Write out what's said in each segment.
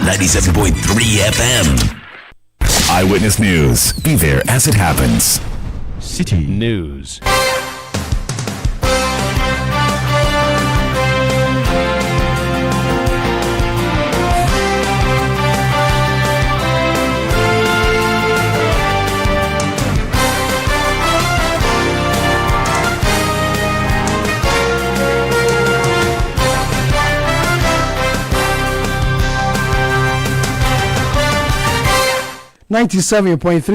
97.3 FM. Eyewitness News. Be there as it happens. City News. .3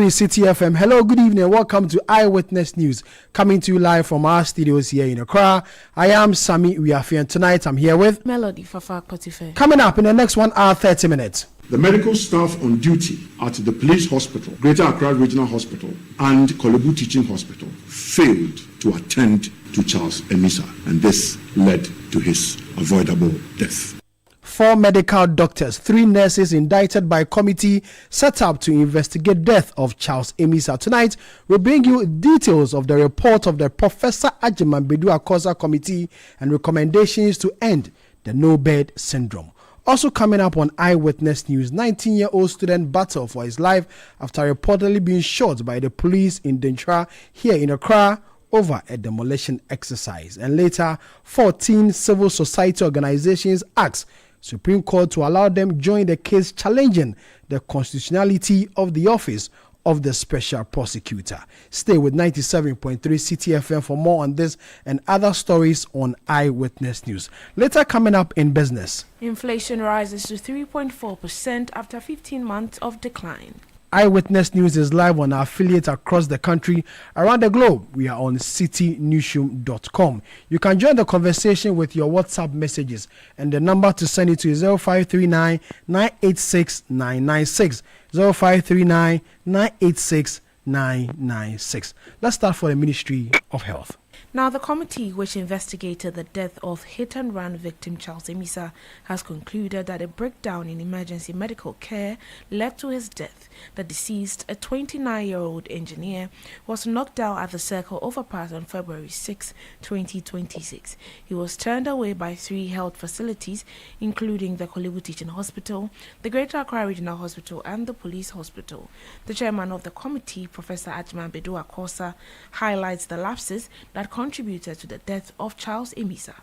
Citi FM. Hello, good evening. Welcome to Eyewitness News, coming to you live from our studios here in Accra. I am Sami Uyafi, and tonight I'm here with Melody Fafa Kotife. Coming up in the next 1 hour, 30 minutes. The medical staff on duty at the police hospital, Greater Accra Regional Hospital, and Kolebu Teaching Hospital failed to attend to Charles Emisa, and this led to his avoidable death. 4 medical doctors, 3 nurses indicted by a committee set up to investigate death of Charles Emisa. Tonight, we bring you details of the report of the Professor Ajiman Bedu Akosa Committee and recommendations to end the no-bed syndrome. Also coming up on Eyewitness News, 19-year-old student battled for his life after reportedly being shot by the police in Dentra here in Accra over a demolition exercise. And later, 14 civil society organizations asked Supreme Court to allow them join the case challenging the constitutionality of the office of the special prosecutor. Stay with 97.3 Citi FM for more on this and other stories on Eyewitness News. Later coming up in business. Inflation rises to 3.4% after 15 months of decline. Eyewitness News is live on our affiliates across the country, around the globe. We are on citinewsroom.com. You can join the conversation with your WhatsApp messages, and the number to send it to is 0539 986 996. 0539 986 996. Let's start for the Ministry of Health. Now, the committee which investigated the death of hit-and-run victim Charles Emisa has concluded that a breakdown in emergency medical care led to his death. The deceased, a 29-year-old engineer, was knocked out at the Circle overpass on February 6, 2026. He was turned away by 3 health facilities, including the Kolebu Teaching Hospital, the Greater Accra Regional Hospital, and the Police Hospital. The chairman of the committee, Professor Ajiman Bedu Akosa, highlights the lapses that contributed to the death of Charles Emisa.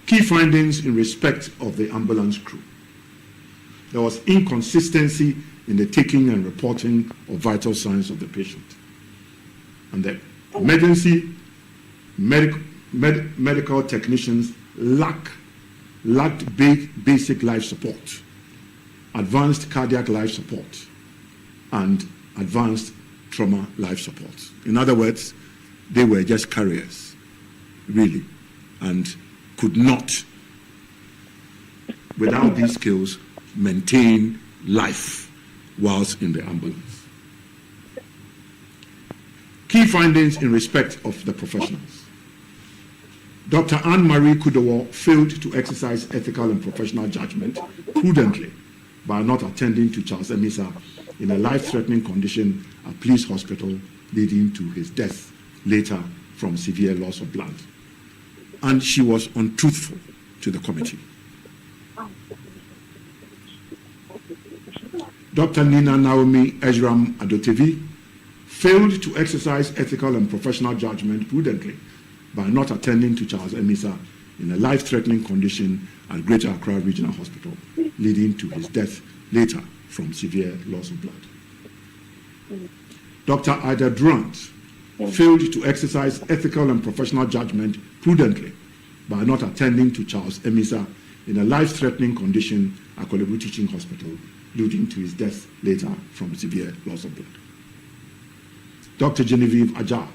Key findings in respect of the ambulance crew. There was inconsistency in the taking and reporting of vital signs of the patient. And the emergency medical technicians lacked basic life support, advanced cardiac life support, and advanced trauma life support. In other words, they were just carriers, really, and could not, without these skills, maintain life whilst in the ambulance. Key findings in respect of the professionals. Dr. Anne-Marie Kudowo failed to exercise ethical and professional judgment prudently by not attending to Charles Emisa in a life-threatening condition at Police Hospital, leading to his death later from severe loss of blood. And she was untruthful to the committee. Dr. Nina Naomi Ejram Adotevi failed to exercise ethical and professional judgment prudently by not attending to Charles Emisa in a life-threatening condition at Greater Accra Regional Hospital, leading to his death later from severe loss of blood. Dr. Ida Durant failed to exercise ethical and professional judgment prudently by not attending to Charles Emisa in a life-threatening condition at Kolebu Teaching Hospital, leading to his death later from severe loss of blood. Dr. Genevieve Ajar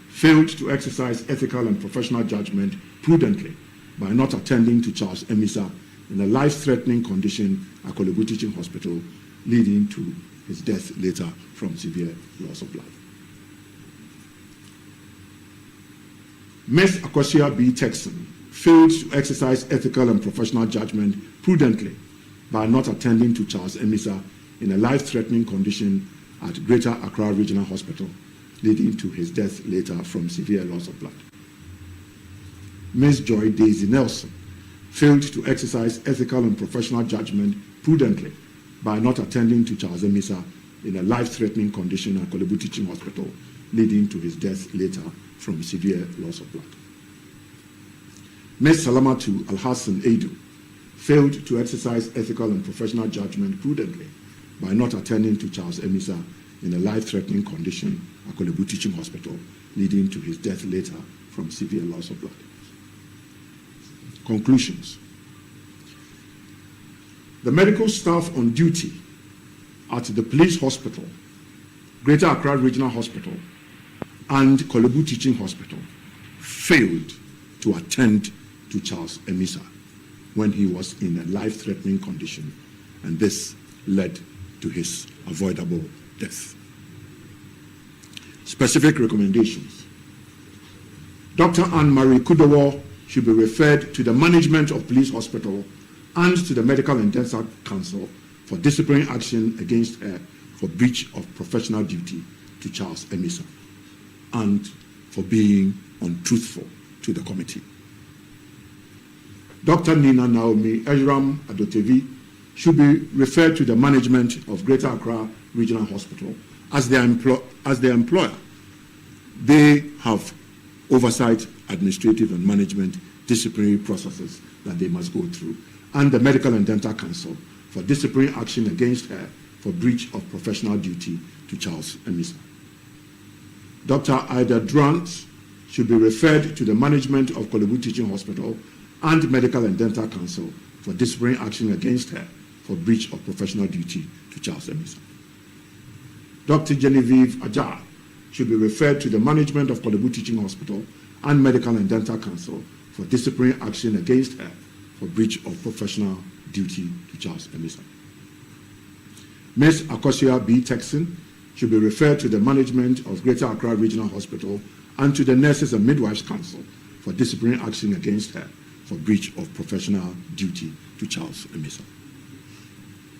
failed to exercise ethical and professional judgment prudently by not attending to Charles Emisa in a life-threatening condition at Kolebu Teaching Hospital, leading to his death later from severe loss of blood. Ms. Akosia B. Texan failed to exercise ethical and professional judgment prudently by not attending to Charles Emisa in a life-threatening condition at Greater Accra Regional Hospital, leading to his death later from severe loss of blood. Ms. Joy Daisy Nelson failed to exercise ethical and professional judgment prudently by not attending to Charles Emisa in a life-threatening condition at Kolebu Teaching Hospital, leading to his death later from severe loss of blood. Ms. Salamatu Alhassan Edu failed to exercise ethical and professional judgment prudently by not attending to Charles Emisa in a life-threatening condition at Kolebu Teaching Hospital, leading to his death later from severe loss of blood. Conclusions. The medical staff on duty at the police hospital, Greater Accra Regional Hospital, and Kolebu Teaching Hospital failed to attend to Charles Emisa when he was in a life-threatening condition, and this led to his avoidable death. Specific recommendations. Dr. Anne-Marie Kudowo should be referred to the management of police hospital and to the Medical and Dental Council for disciplinary action against her for breach of professional duty to Charles Emisa and for being untruthful to the committee. Dr. Nina Naomi Ejram Adotevi should be referred to the management of Greater Accra Regional Hospital as their employer. They have oversight, administrative and management disciplinary processes that they must go through, and the Medical and Dental Council for disciplinary action against her for breach of professional duty to Charles Emisa. Dr. Ida Durant should be referred to the management of Kolebu Teaching Hospital and Medical and Dental Council for disciplinary action against her for breach of professional duty to Charles Emisa. Dr. Genevieve Ajar should be referred to the management of Kolebu Teaching Hospital and Medical and Dental Council for disciplinary action against her for breach of professional duty to Charles Emisa. Ms. Akosia B. Texan should be referred to the management of Greater Accra Regional Hospital and to the Nurses and Midwives Council for disciplinary action against her for breach of professional duty to Charles Emisa.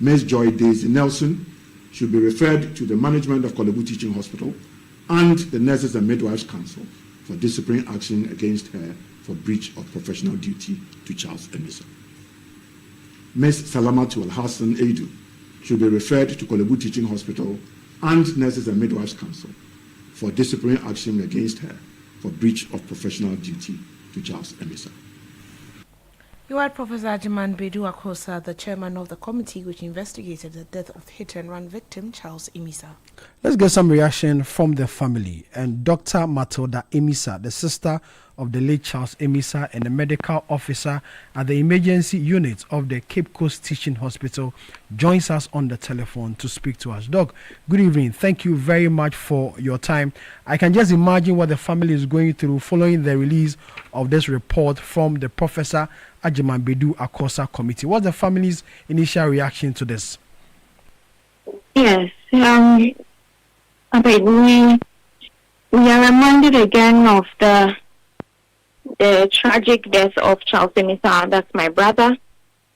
Ms. Joy Daisy Nelson should be referred to the management of Kolebu Teaching Hospital and the Nurses and Midwives Council for disciplinary action against her for breach of professional duty to Charles Emisa. Ms. Salamatu Al-Hassan Edu should be referred to Kolebu Teaching Hospital and Nurses and Midwives Council for disciplinary action against her for breach of professional duty to Charles Emisa. You had Professor Ajiman Bedu Akosa, the chairman of the committee which investigated the death of hit-and-run victim Charles Emisa. Let's get some reaction from the family. And Dr. Matilda Emisa, the sister of the late Charles Emisa and the medical officer at the emergency unit of the Cape Coast Teaching Hospital, joins us on the telephone to speak to us. Doc, good evening. Thank you very much for your time. I can just imagine what the family is going through following the release of this report from the Professor Ajiman Bedu Akosa committee. What's the family's initial reaction to this? Yes, we are reminded again of the tragic death of Charles Emisa. That's my brother.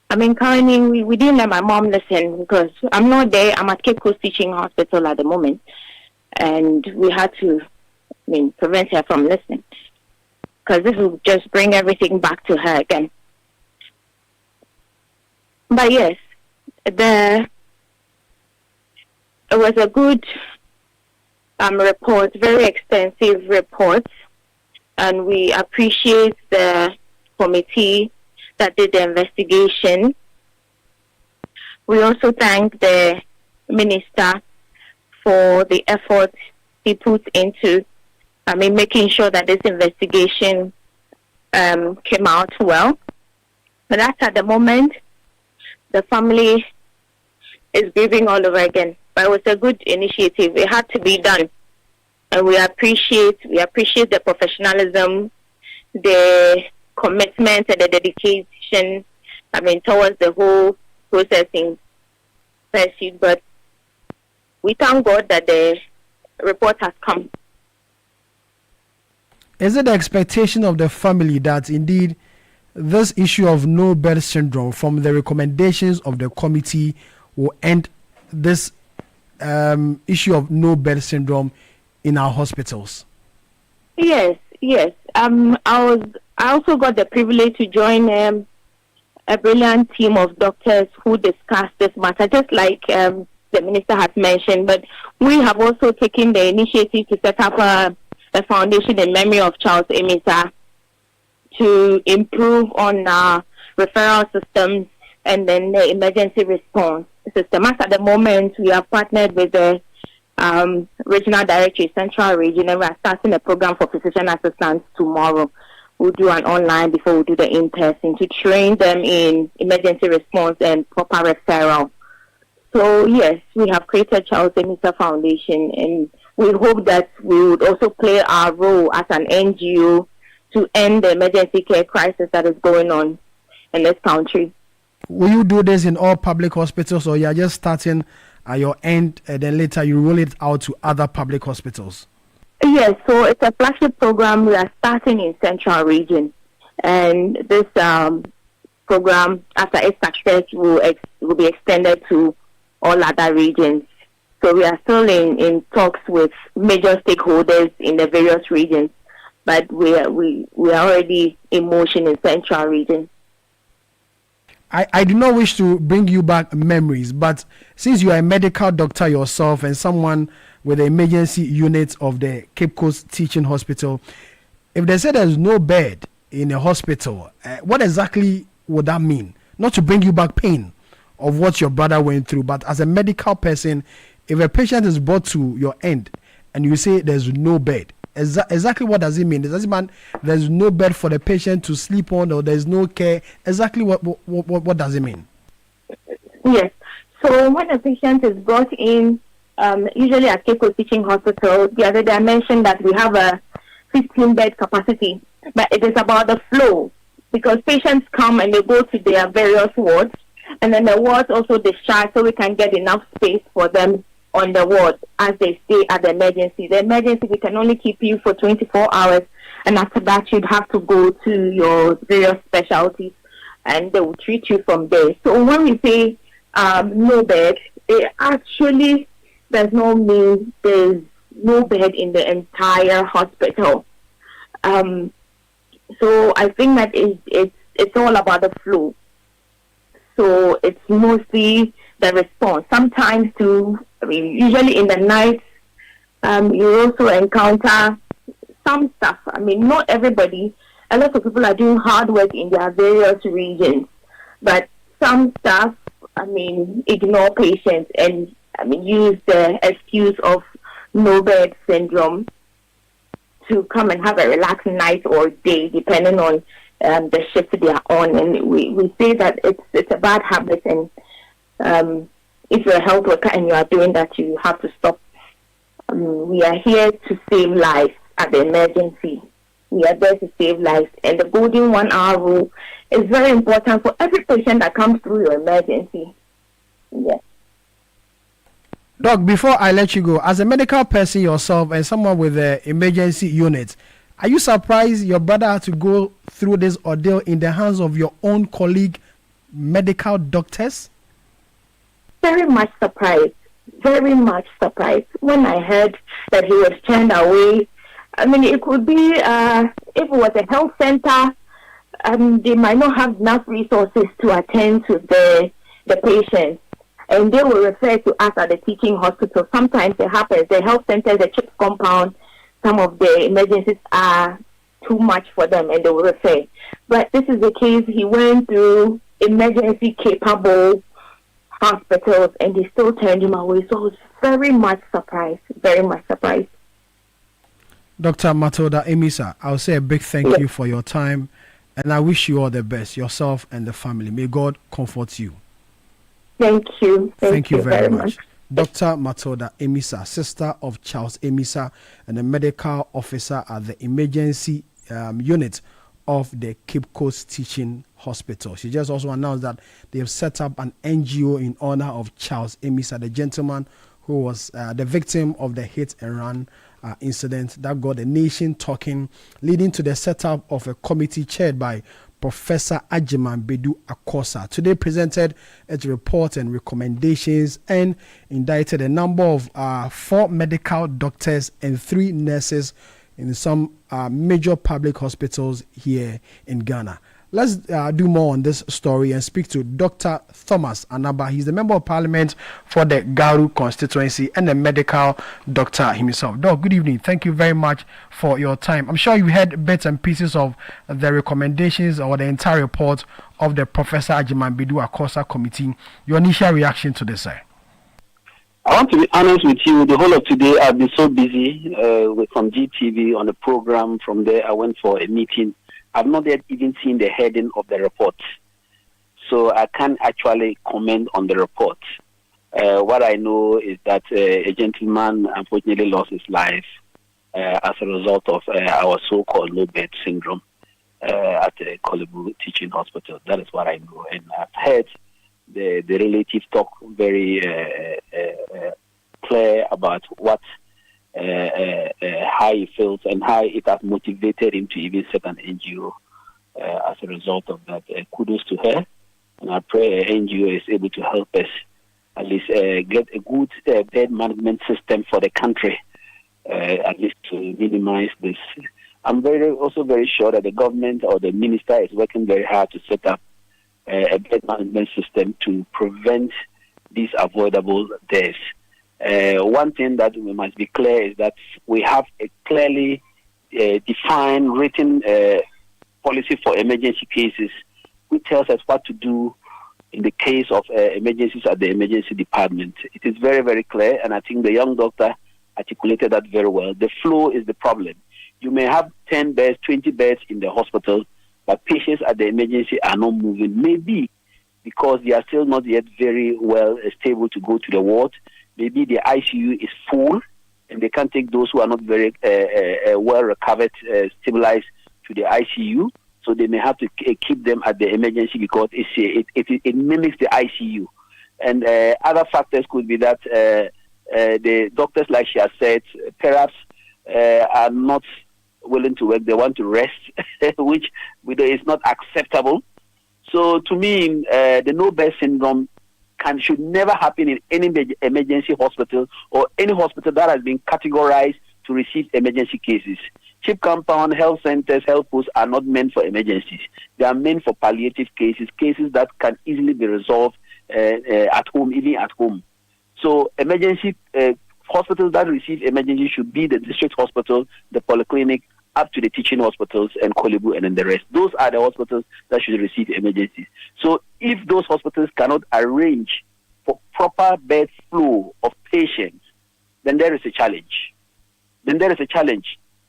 Currently, we didn't let my mom listen because I'm not there. I'm at Cape Coast Teaching Hospital at the moment. And we had to, prevent her from listening because this will just bring everything back to her again. But yes, it was a good report, very extensive report. And we appreciate the committee that did the investigation. We also thank the minister for the effort he put into making sure that this investigation came out well. But that's at the moment. The family is grieving all over again. But it was a good initiative. It had to be done. And we appreciate the professionalism, the commitment and the dedication, towards the whole processing pursuit. But we thank God that the report has come. Is it the expectation of the family that indeed this issue of no birth syndrome from the recommendations of the committee will end this issue of no birth syndrome in our hospitals? Yes. I also got the privilege to join a brilliant team of doctors who discussed this matter, just like the minister has mentioned. But we have also taken the initiative to set up a foundation in memory of Charles Emisa to improve on our referral systems and then the emergency response system. As at the moment, we are partnered with the Regional Directorate, Central Region, and we are starting a program for physician assistants tomorrow. We'll do an online before we do the in-person to train them in emergency response and proper referral. So, yes, we have created Charles Emisa Foundation, and we hope that we would also play our role as an NGO to end the emergency care crisis that is going on in this country. Will you do this in all public hospitals, or you are just starting at your end and then later you roll it out to other public hospitals? Yes, so it's a flagship program. We are starting in Central Region, and this program, after its success, will be extended to all other regions. So we are still in talks with major stakeholders in the various regions, but we are already in motion in Central Region. I do not wish to bring you back memories, but since you are a medical doctor yourself and someone with the emergency unit of the Cape Coast Teaching Hospital, if they say there's no bed in a hospital, what exactly would that mean? Not to bring you back pain of what your brother went through, but as a medical person, if a patient is brought to your end and you say there's no bed, exactly what does it mean? Does it mean there's no bed for the patient to sleep on, or there's no care? Exactly what does it mean? Yes. So when a patient is brought in, usually at Cape Coast Teaching Hospital, the other day I mentioned that we have a 15-bed capacity, but it is about the flow, because patients come and they go to their various wards, and then the wards also discharge, so we can get enough space for them on the ward as they stay at the emergency. The emergency, we can only keep you for 24 hours, and after that you'd have to go to your various specialties and they will treat you from there. So when we say no bed, it actually does not mean there's no bed in the entire hospital. So I think that it's all about the flow. So it's mostly the response. Sometimes usually in the night, you also encounter some stuff. Not everybody. A lot of people are doing hard work in their various regions, but some staff, ignore patients and use the excuse of no bed syndrome to come and have a relaxed night or day, depending on the shift they are on. And we say that it's a bad habit, and if you're a health worker and you are doing that, you have to stop. We are here to save lives at the emergency. We are there to save lives, and the golden 1 hour rule is very important for every patient that comes through your emergency. Yes. Doc, before I let you go, as a medical person yourself and someone with the emergency unit, are you surprised your brother had to go through this ordeal in the hands of your own colleague, medical doctors? Very much surprised. Very much surprised when I heard that he was turned away. It could be if it was a health center, they might not have enough resources to attend to the patients, and they will refer to us at the teaching hospital. Sometimes it happens. The health center, the CHIPS compound, some of the emergencies are too much for them, and they will refer. But this is the case. He went through emergency capable hospitals, and they still turned him away. So I was very much surprised. Very much surprised. Dr. Matilda Emisa, I'll say a big thank you for your time, and I wish you all the best, yourself and the family. May God comfort you. Thank you. Thank you very much. Dr. Matilda Emisa, sister of Charles Emisa and a medical officer at the emergency unit of the Cape Coast Teaching Hospital. She just also announced that they have set up an NGO in honor of Charles Emisa, the gentleman who was the victim of the hit and run incident that got the nation talking, leading to the setup of a committee chaired by Professor Agyeman Bedu Akosa. Today presented its report and recommendations and indicted a number of 4 medical doctors and 3 nurses in some major public hospitals here in Ghana. let's do more on this story and speak to Dr. Thomas Anaba. He's the Member of Parliament for the Garu Constituency and the medical doctor himself. Doc, good evening. Thank you very much for your time. I'm sure you heard bits and pieces of the recommendations or the entire report of the Professor Agyeman-Badu Akosa Committee. Your initial reaction to this, sir? I want to be honest with you. The whole of today, I've been so busy from GTV on a program. From there, I went for a meeting. I've not yet even seen the heading of the report, so I can't actually comment on the report. What I know is that a gentleman unfortunately lost his life as a result of our so-called low-bed syndrome at the Kolebu Teaching Hospital. That is what I know, and I've heard the relative talk very clear about what how he feels and how it has motivated him to even set an NGO as a result of that. Kudos to her, and I pray her NGO is able to help us at least get a good bed management system for the country, at least to minimize this. I'm also very sure that the government or the minister is working very hard to set up a bed management system to prevent these avoidable deaths. One thing that we must be clear is that we have a clearly defined written policy for emergency cases, which tells us what to do in the case of emergencies at the emergency department. It is very, very clear, and I think the young doctor articulated that very well. The flow is the problem. You may have 10 beds, 20 beds in the hospital, but patients at the emergency are not moving. Maybe because they are still not yet very well stable to go to the ward. Maybe the ICU is full, and they can't take those who are not very well recovered, stabilized to the ICU. So they may have to keep them at the emergency because it mimics the ICU. And other factors could be that the doctors, like she has said, perhaps are not willing to work. They want to rest, which is not acceptable. So to me, the no-bed syndrome should never happen in any emergency hospital or any hospital that has been categorized to receive emergency cases. CHIP compound, health centers, health posts are not meant for emergencies. They are meant for palliative cases, cases that can easily be resolved at home, even at home. So emergency hospitals that receive emergency should be the district hospital, the polyclinic, up to the teaching hospitals and Kolebu and then the rest. Those are the hospitals that should receive emergencies. So if those hospitals cannot arrange for proper bed flow of patients, then there is a challenge.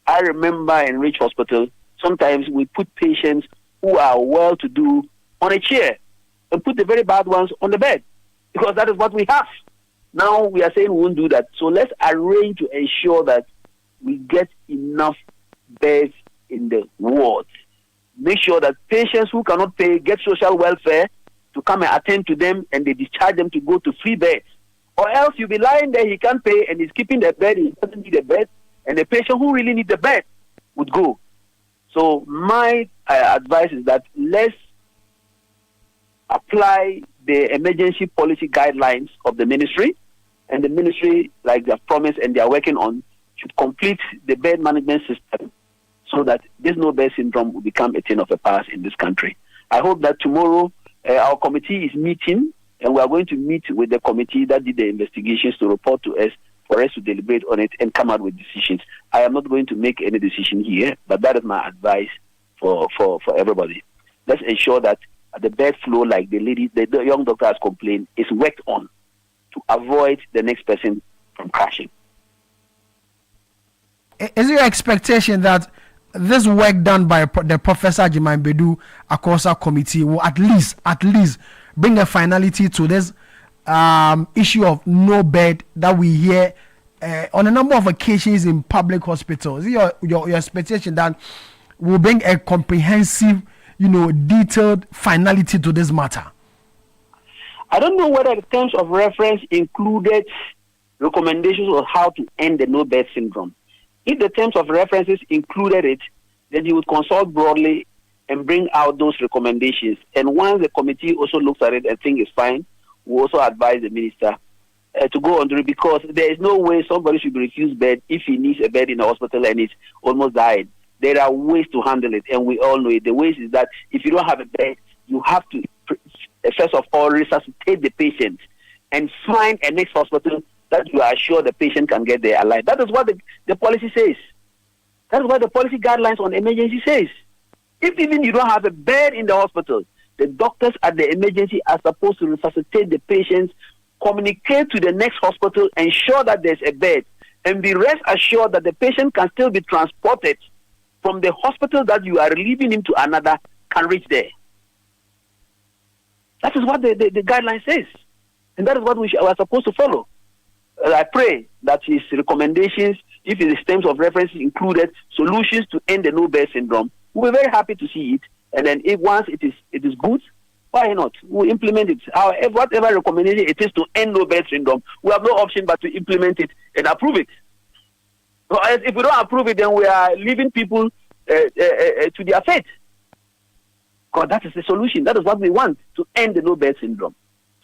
I remember in Rich Hospital, sometimes we put patients who are well-to-do on a chair and put the very bad ones on the bed because that is what we have. Now we are saying we won't do that. So let's arrange to ensure that we get enough beds in the wards. Make sure that patients who cannot pay get social welfare to come and attend to them, and they discharge them to go to free beds. Or else you'll be lying there, he can't pay, and he's keeping the bed, he doesn't need a bed, and the patient who really needs the bed would go. So my advice is that let's apply the emergency policy guidelines of the ministry, and the ministry, like they have promised and they are working on, should complete the bed management system so that this no-bed syndrome will become a thing of the past in this country. I hope that tomorrow our committee is meeting, and we are going to meet with the committee that did the investigations to report to us for us to deliberate on it and come out with decisions. I am not going to make any decision here, but that is my advice for everybody. Let's ensure that the bed flow, like the young doctor has complained, is worked on to avoid the next person from crashing. Is your expectation that this work done by the Professor Agyeman-Badu Akosa Committee will at least bring a finality to this issue of no bed that we hear on a number of occasions in public hospitals? Is your expectation that will bring a comprehensive, detailed finality to this matter? I don't know whether the terms of reference included recommendations on how to end the no-bed syndrome. If the terms of references included it, then he would consult broadly and bring out those recommendations. And once the committee also looks at it and thinks it's fine, we also advise the minister to go on to it, because there is no way somebody should be refused bed if he needs a bed in the hospital and he's almost died. there are ways to handle it, and we all know it. The ways is that if you don't have a bed, you have to first of all resuscitate the patient and find a next hospital that you are sure the patient can get there alive. That is what the policy says. That is what the policy guidelines on emergency says. If even you don't have a bed in the hospital, the doctors at the emergency are supposed to resuscitate the patients, communicate to the next hospital, ensure that there's a bed, and be rest assured that the patient can still be transported from the hospital that you are relieving him to another, can reach there. That is what the guideline says. And that is what we are supposed to follow. I pray that his recommendations, if his terms of reference included solutions to end the no-bed syndrome, we'll be very happy to see it. And then if once it is good, why not? We'll implement it. However, whatever recommendation it is to end no-bed syndrome, we have no option but to implement it and approve it. So if we don't approve it, then we are leaving people to their fate. Because that is the solution. That is what we want, to end the no-bed syndrome.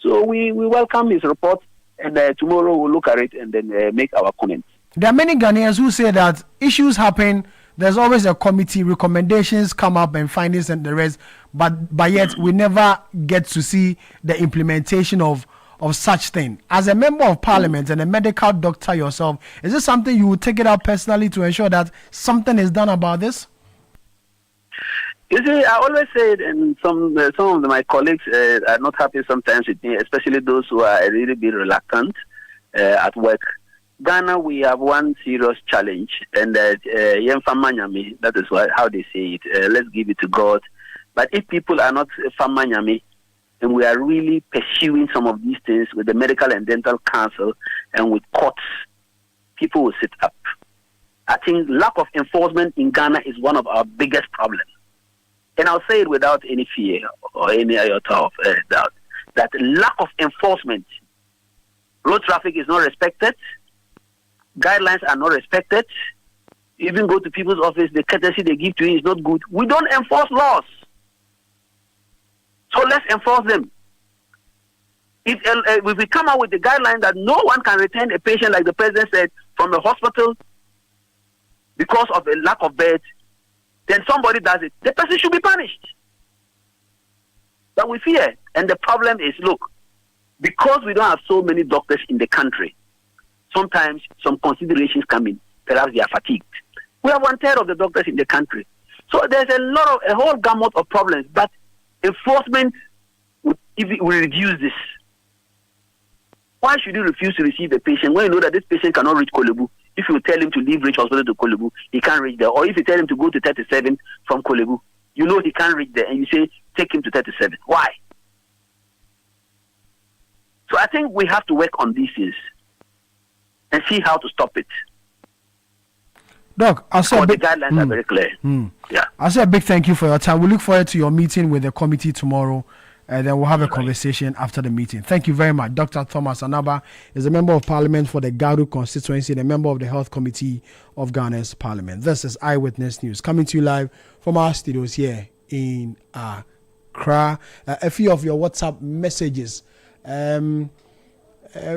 So we welcome his report, and tomorrow we'll look at it and then make our comments. There are many Ghanaians who say that issues happen, there's always a committee, recommendations come up and findings and the rest, but yet we never get to see the implementation of such thing. As a member of parliament and a medical doctor yourself, is this something you would take it up personally to ensure that something is done about this? You see, I always say it, and some of my colleagues are not happy sometimes with me, especially those who are a little bit reluctant at work. Ghana, we have one serious challenge, and that is how they say it. Let's give it to God. But if people are not famanyami, and we are really pursuing some of these things with the Medical and Dental Council and with courts, people will sit up. I think lack of enforcement in Ghana is one of our biggest problems. And I'll say it without any fear or any iota of doubt, that lack of enforcement, road traffic is not respected, guidelines are not respected, you even go to people's office, the courtesy they give to you is not good. We don't enforce laws. So let's enforce them. If we come out with the guideline that no one can return a patient, like the president said, from a hospital because of a lack of beds, then somebody does it. The person should be punished. But we fear. And the problem is, look, because we don't have so many doctors in the country, sometimes some considerations come in. Perhaps they are fatigued. We have 1/3 of the doctors in the country. So there's a whole gamut of problems. But enforcement will reduce this. Why should you refuse to receive a patient when you know that this patient cannot reach Kolebu? If you tell him to leave Rich Hospital to Kolebu, he can't reach there. Or if you tell him to go to 37 from Kolebu, you know he can't reach there, and you say, take him to 37. Why? So I think we have to work on these things and see how to stop it. Doc, the guidelines are very clear. Yeah. I'll say a big thank you for your time. We look forward to your meeting with the committee tomorrow. And then we'll have a conversation after the meeting. Thank you very much. Dr. Thomas Anaba is a member of parliament for the Garu Constituency and a member of the Health Committee of Ghana's Parliament. This is Eyewitness News, coming to you live from our studios here in Accra. A few of your WhatsApp messages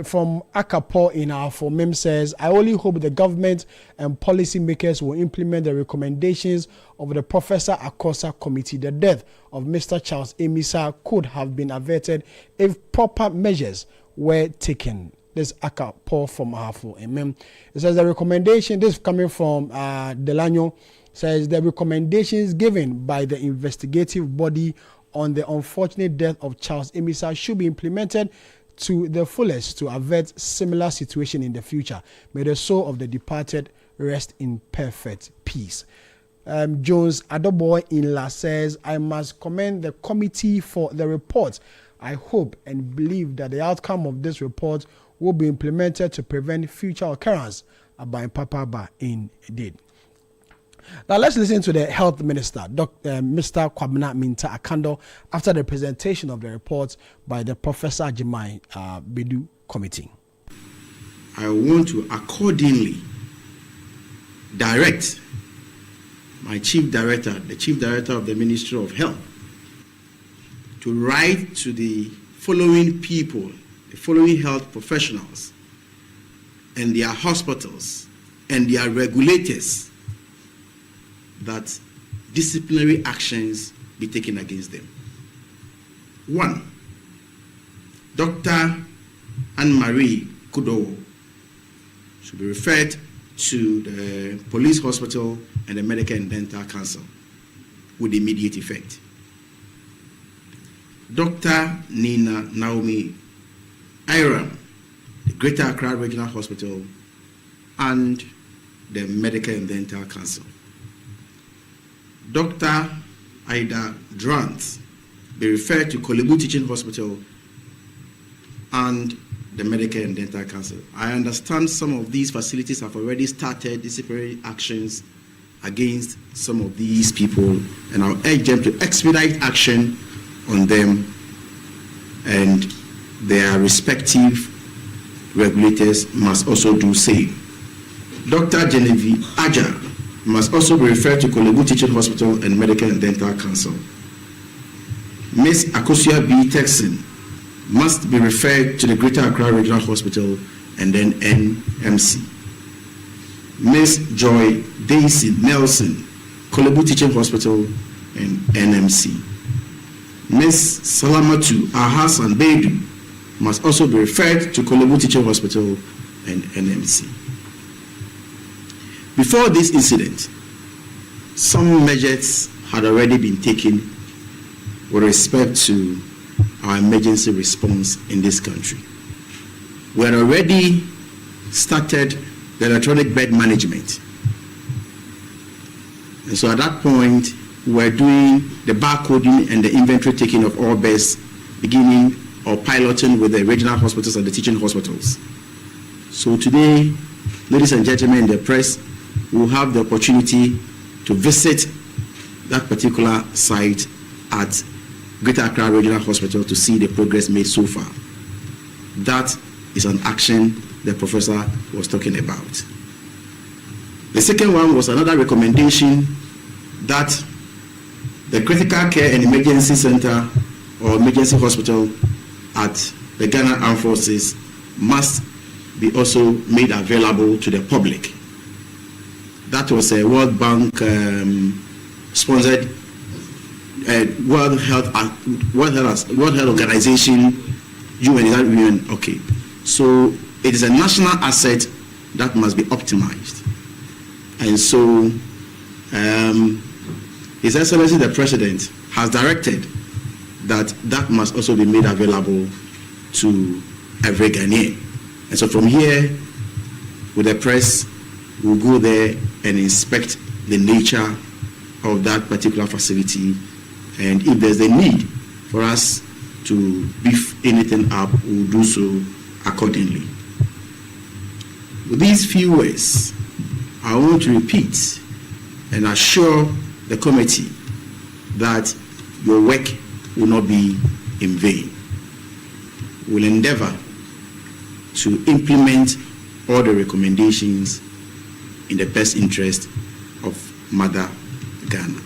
from Akapo in our Mim says, I only hope the government and policymakers will implement the recommendations of the Professor Akosa Committee. The death of Mr. Charles Emisa could have been averted if proper measures were taken. This Akapo from Ahafo. It says the recommendation, this is coming from Delano, says the recommendations given by the investigative body on the unfortunate death of Charles Emisa should be implemented to the fullest to avert similar situation in the future. May the soul of the departed rest in perfect peace. Jones Adoboy Inla says, I must commend the committee for the report. I hope and believe that the outcome of this report will be implemented to prevent future occurrence by Papa indeed. Now let's listen to the Health Minister, Mr. Kwabena Minta Akando, after the presentation of the report by the Professor Ajimai Bedu Committee. I want to accordingly direct my Chief Director, the Chief Director of the Ministry of Health, to write to the following people, the following health professionals and their hospitals and their regulators, that disciplinary actions be taken against them. 1. Dr. Anne-Marie Kudo should be referred to the police hospital and the Medical and Dental Council with immediate effect. Dr. Nina Naomi Iram, the Greater Accra Regional Hospital, and the Medical and Dental Council. Dr. Ida Drant be referred to Kolebu Teaching Hospital and the Medical and Dental Council. I understand some of these facilities have already started disciplinary actions against some of these people, and I'll urge them to expedite action on them, and their respective regulators must also do same. Dr. Genevieve Aja must also be referred to Kolebu Teaching Hospital and Medical and Dental Council. Ms. Akosia B. Texan must be referred to the Greater Accra Regional Hospital and then NMC. Ms. Joy Daisy Nelson, Kolebu Teaching Hospital and NMC. Ms. Salamatu Ahasan Bedu must also be referred to Kolebu Teaching Hospital and NMC. Before this incident, some measures had already been taken with respect to our emergency response in this country. We had already started the electronic bed management. And so at that point, we were doing the barcoding and the inventory taking of all beds, beginning or piloting with the regional hospitals and the teaching hospitals. So today, ladies and gentlemen in the press, will have the opportunity to visit that particular site at Greater Accra Regional Hospital to see the progress made so far. That is an action the professor was talking about. The second one was another recommendation that the critical care and emergency center or emergency hospital at the Ghana Armed Forces must be also made available to the public. That was a World Bank sponsored World Health Organization, UN. Okay, so it is a national asset that must be optimized, and so His Excellency the President has directed that that must also be made available to every Ghanaian. And so from here, with the press, we'll go there and inspect the nature of that particular facility, and if there's a need for us to beef anything up, we'll do so accordingly. With these few words, I want to repeat and assure the committee that your work will not be in vain. We'll endeavor to implement all the recommendations in the best interest of Mother Ghana.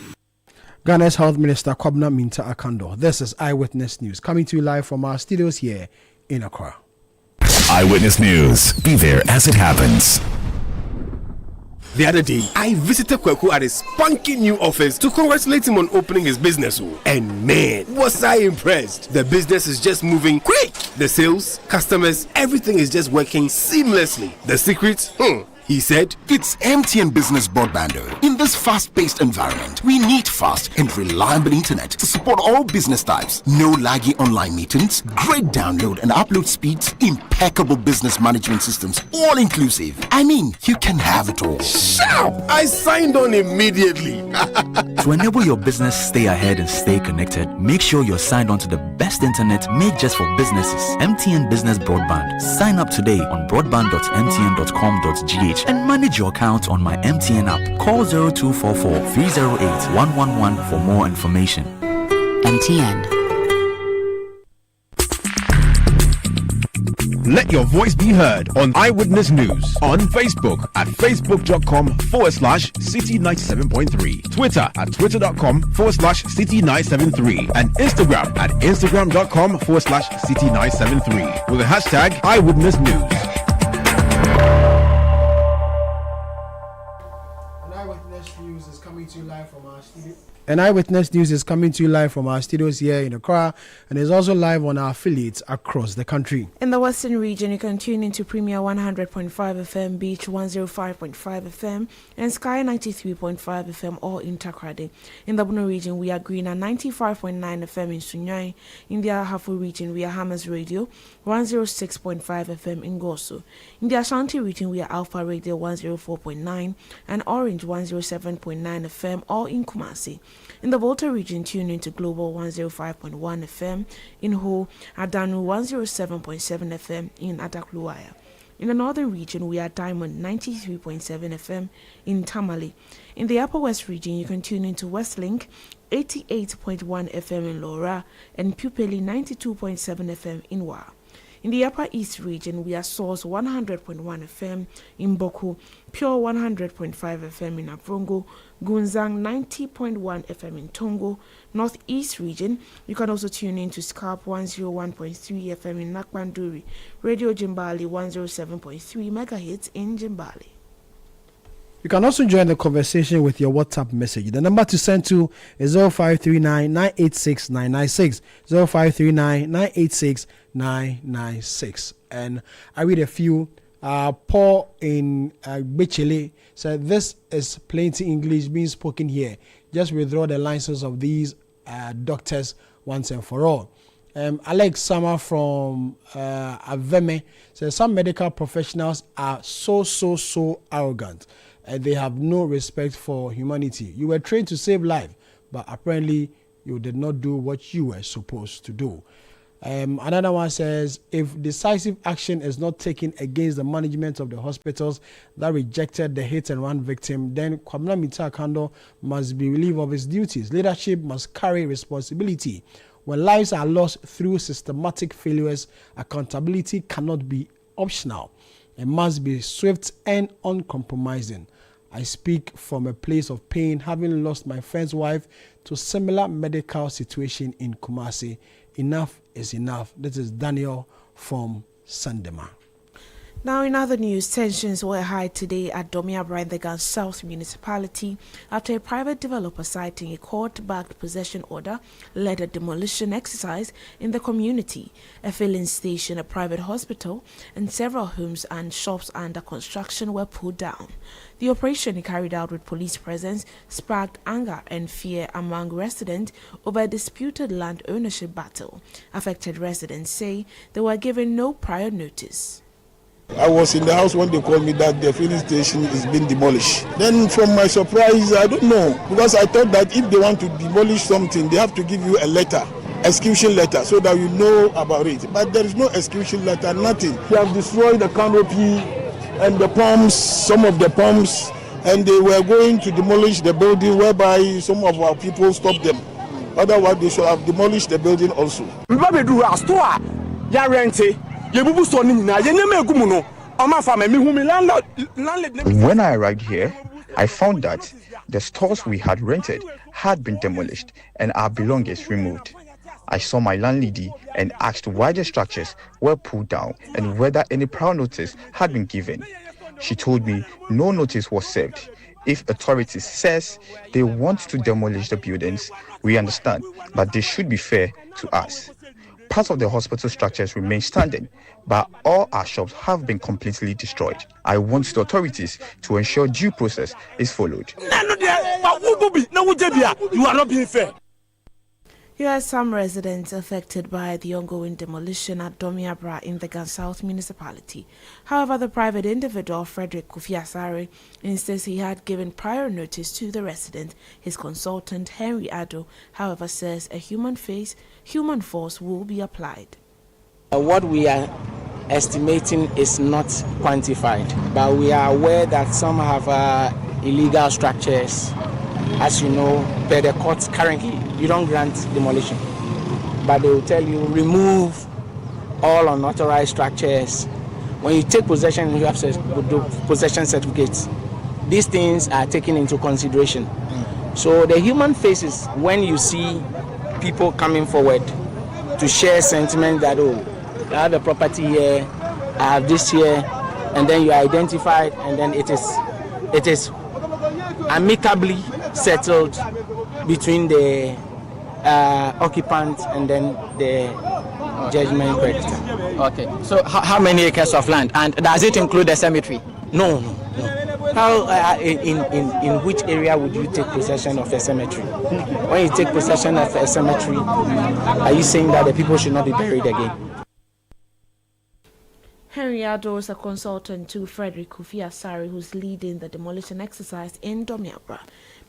Ghana's Health Minister Kwabena Minta Akando. This is Eyewitness News, coming to you live from our studios here in Accra. Eyewitness News. Be there as it happens. The other day, I visited Kweku at his spunky new office to congratulate him on opening his business. And man, was I impressed. The business is just moving quick. The sales, customers, everything is just working seamlessly. The secret? He said, it's MTN Business Broadband. In this fast-paced environment, we need fast and reliable internet to support all business types. No laggy online meetings, great download and upload speeds, impeccable business management systems, all inclusive. I mean, you can have it all. Sharp! I signed on immediately. To enable your business stay ahead and stay connected, make sure you're signed on to the best internet made just for businesses. MTN Business Broadband. Sign up today on broadband.mtn.com.gh and manage your account on my MTN app. Call 0244-308-111 for more information. MTN. Let your voice be heard on Eyewitness News on Facebook at facebook.com/Citi97.3, Twitter at twitter.com/Citi973, and Instagram at instagram.com/Citi973 with the hashtag Eyewitness News. Eyewitness News is coming to you And Eyewitness News is coming to you live from our studios here in Accra and is also live on our affiliates across the country. In the Western region, you can tune into Premier 100.5 FM, Beach 105.5 FM, and Sky 93.5 FM, all in Takrade. In the Bono region, we are Green at 95.9 FM in Sunyai. In the Ahafo region, we are Hammers Radio 106.5 FM in Goso. In the Ashanti region, we are Alpha Radio 104.9 and Orange 107.9 FM, all in Kumasi. In the Volta region, tune into Global 105.1 FM in Ho, Adanu 107.7 FM in Adakluwaya. In the northern region, we are Diamond 93.7 FM in Tamale. In the Upper West region, you can tune into Westlink 88.1 FM in Laura and Pupili 92.7 FM in Wa. In the Upper East region, we are Source 100.1 FM in Boku, Pure 100.5 FM in Avrongo, Gunzang 90.1 FM in Tongo. Northeast region, you can also tune in to Scarp 101.3 FM in Nakbanduri, Radio Jimbali 107.3 MHz in Jimbali. You can also join the conversation with your WhatsApp message. The number to send to is 0539 986 996. 0539 986 996. And I read a few. Paul in Bichele said, "This is plenty English being spoken here. Just withdraw the license of these doctors once and for all." Alex Sama from Aveme says, "Some medical professionals are so arrogant. They have no respect for humanity. You were trained to save life, but apparently you did not do what you were supposed to do." Another one says, "If decisive action is not taken against the management of the hospitals that rejected the hit-and-run victim, then Kwabena Mintah-Kando must be relieved of his duties. Leadership must carry responsibility. When lives are lost through systematic failures, accountability cannot be optional. It must be swift and uncompromising. I speak from a place of pain, having lost my friend's wife to similar medical situation in Kumasi. Enough is enough." This is Daniel from Sandema. Now, in other news, tensions were high today at Domiabra in the Gan South municipality after a private developer citing a court-backed possession order led a demolition exercise in the community. A filling station, a private hospital, and several homes and shops under construction were pulled down. The operation, carried out with police presence, sparked anger and fear among residents over a disputed land ownership battle. Affected residents say they were given no prior notice. I was in the house when they called me that the filling station is being demolished. Then from my surprise, I don't know, because I thought that if they want to demolish something, they have to give you a letter, execution letter, so that you know about it. But there is no execution letter, nothing. They have destroyed the canopy and the pumps, some of the pumps, and they were going to demolish the building, whereby some of our people stopped them. Otherwise, they should have demolished the building also. When I arrived here, I found that the stores we had rented had been demolished and our belongings removed. I saw my landlady and asked why the structures were pulled down and whether any prior notice had been given. She told me no notice was served. If authorities says they want to demolish the buildings, we understand, but they should be fair to us. Parts of the hospital structures remain standing, but all our shops have been completely destroyed. I want the authorities to ensure due process is followed. You are not being fair. Here are some residents affected by the ongoing demolition at Domiabra in the Gan South municipality. However, the private individual, Frederick Kufiasare, insists he had given prior notice to the resident. His consultant, Henry Addo, however, says a human force will be applied. What we are estimating is not quantified, but we are aware that some have illegal structures. As you know, per the courts currently, you don't grant demolition, but they will tell you remove all unauthorized structures. When you take possession, you have possession certificates. These things are taken into consideration. So the human face is when you see people coming forward to share sentiment that, oh, I have a property here, I have this here, and then you are identified, and then it is amicably settled between the occupant and then the judgment creditor. Okay. So how many acres of land? And does it include the cemetery? No. How in which area would you take possession of a cemetery? When you take possession of a cemetery, are you saying that the people should not be buried again? Henry Ado is a consultant to Frederick Kofi Asari, who's leading the demolition exercise in Domiabra.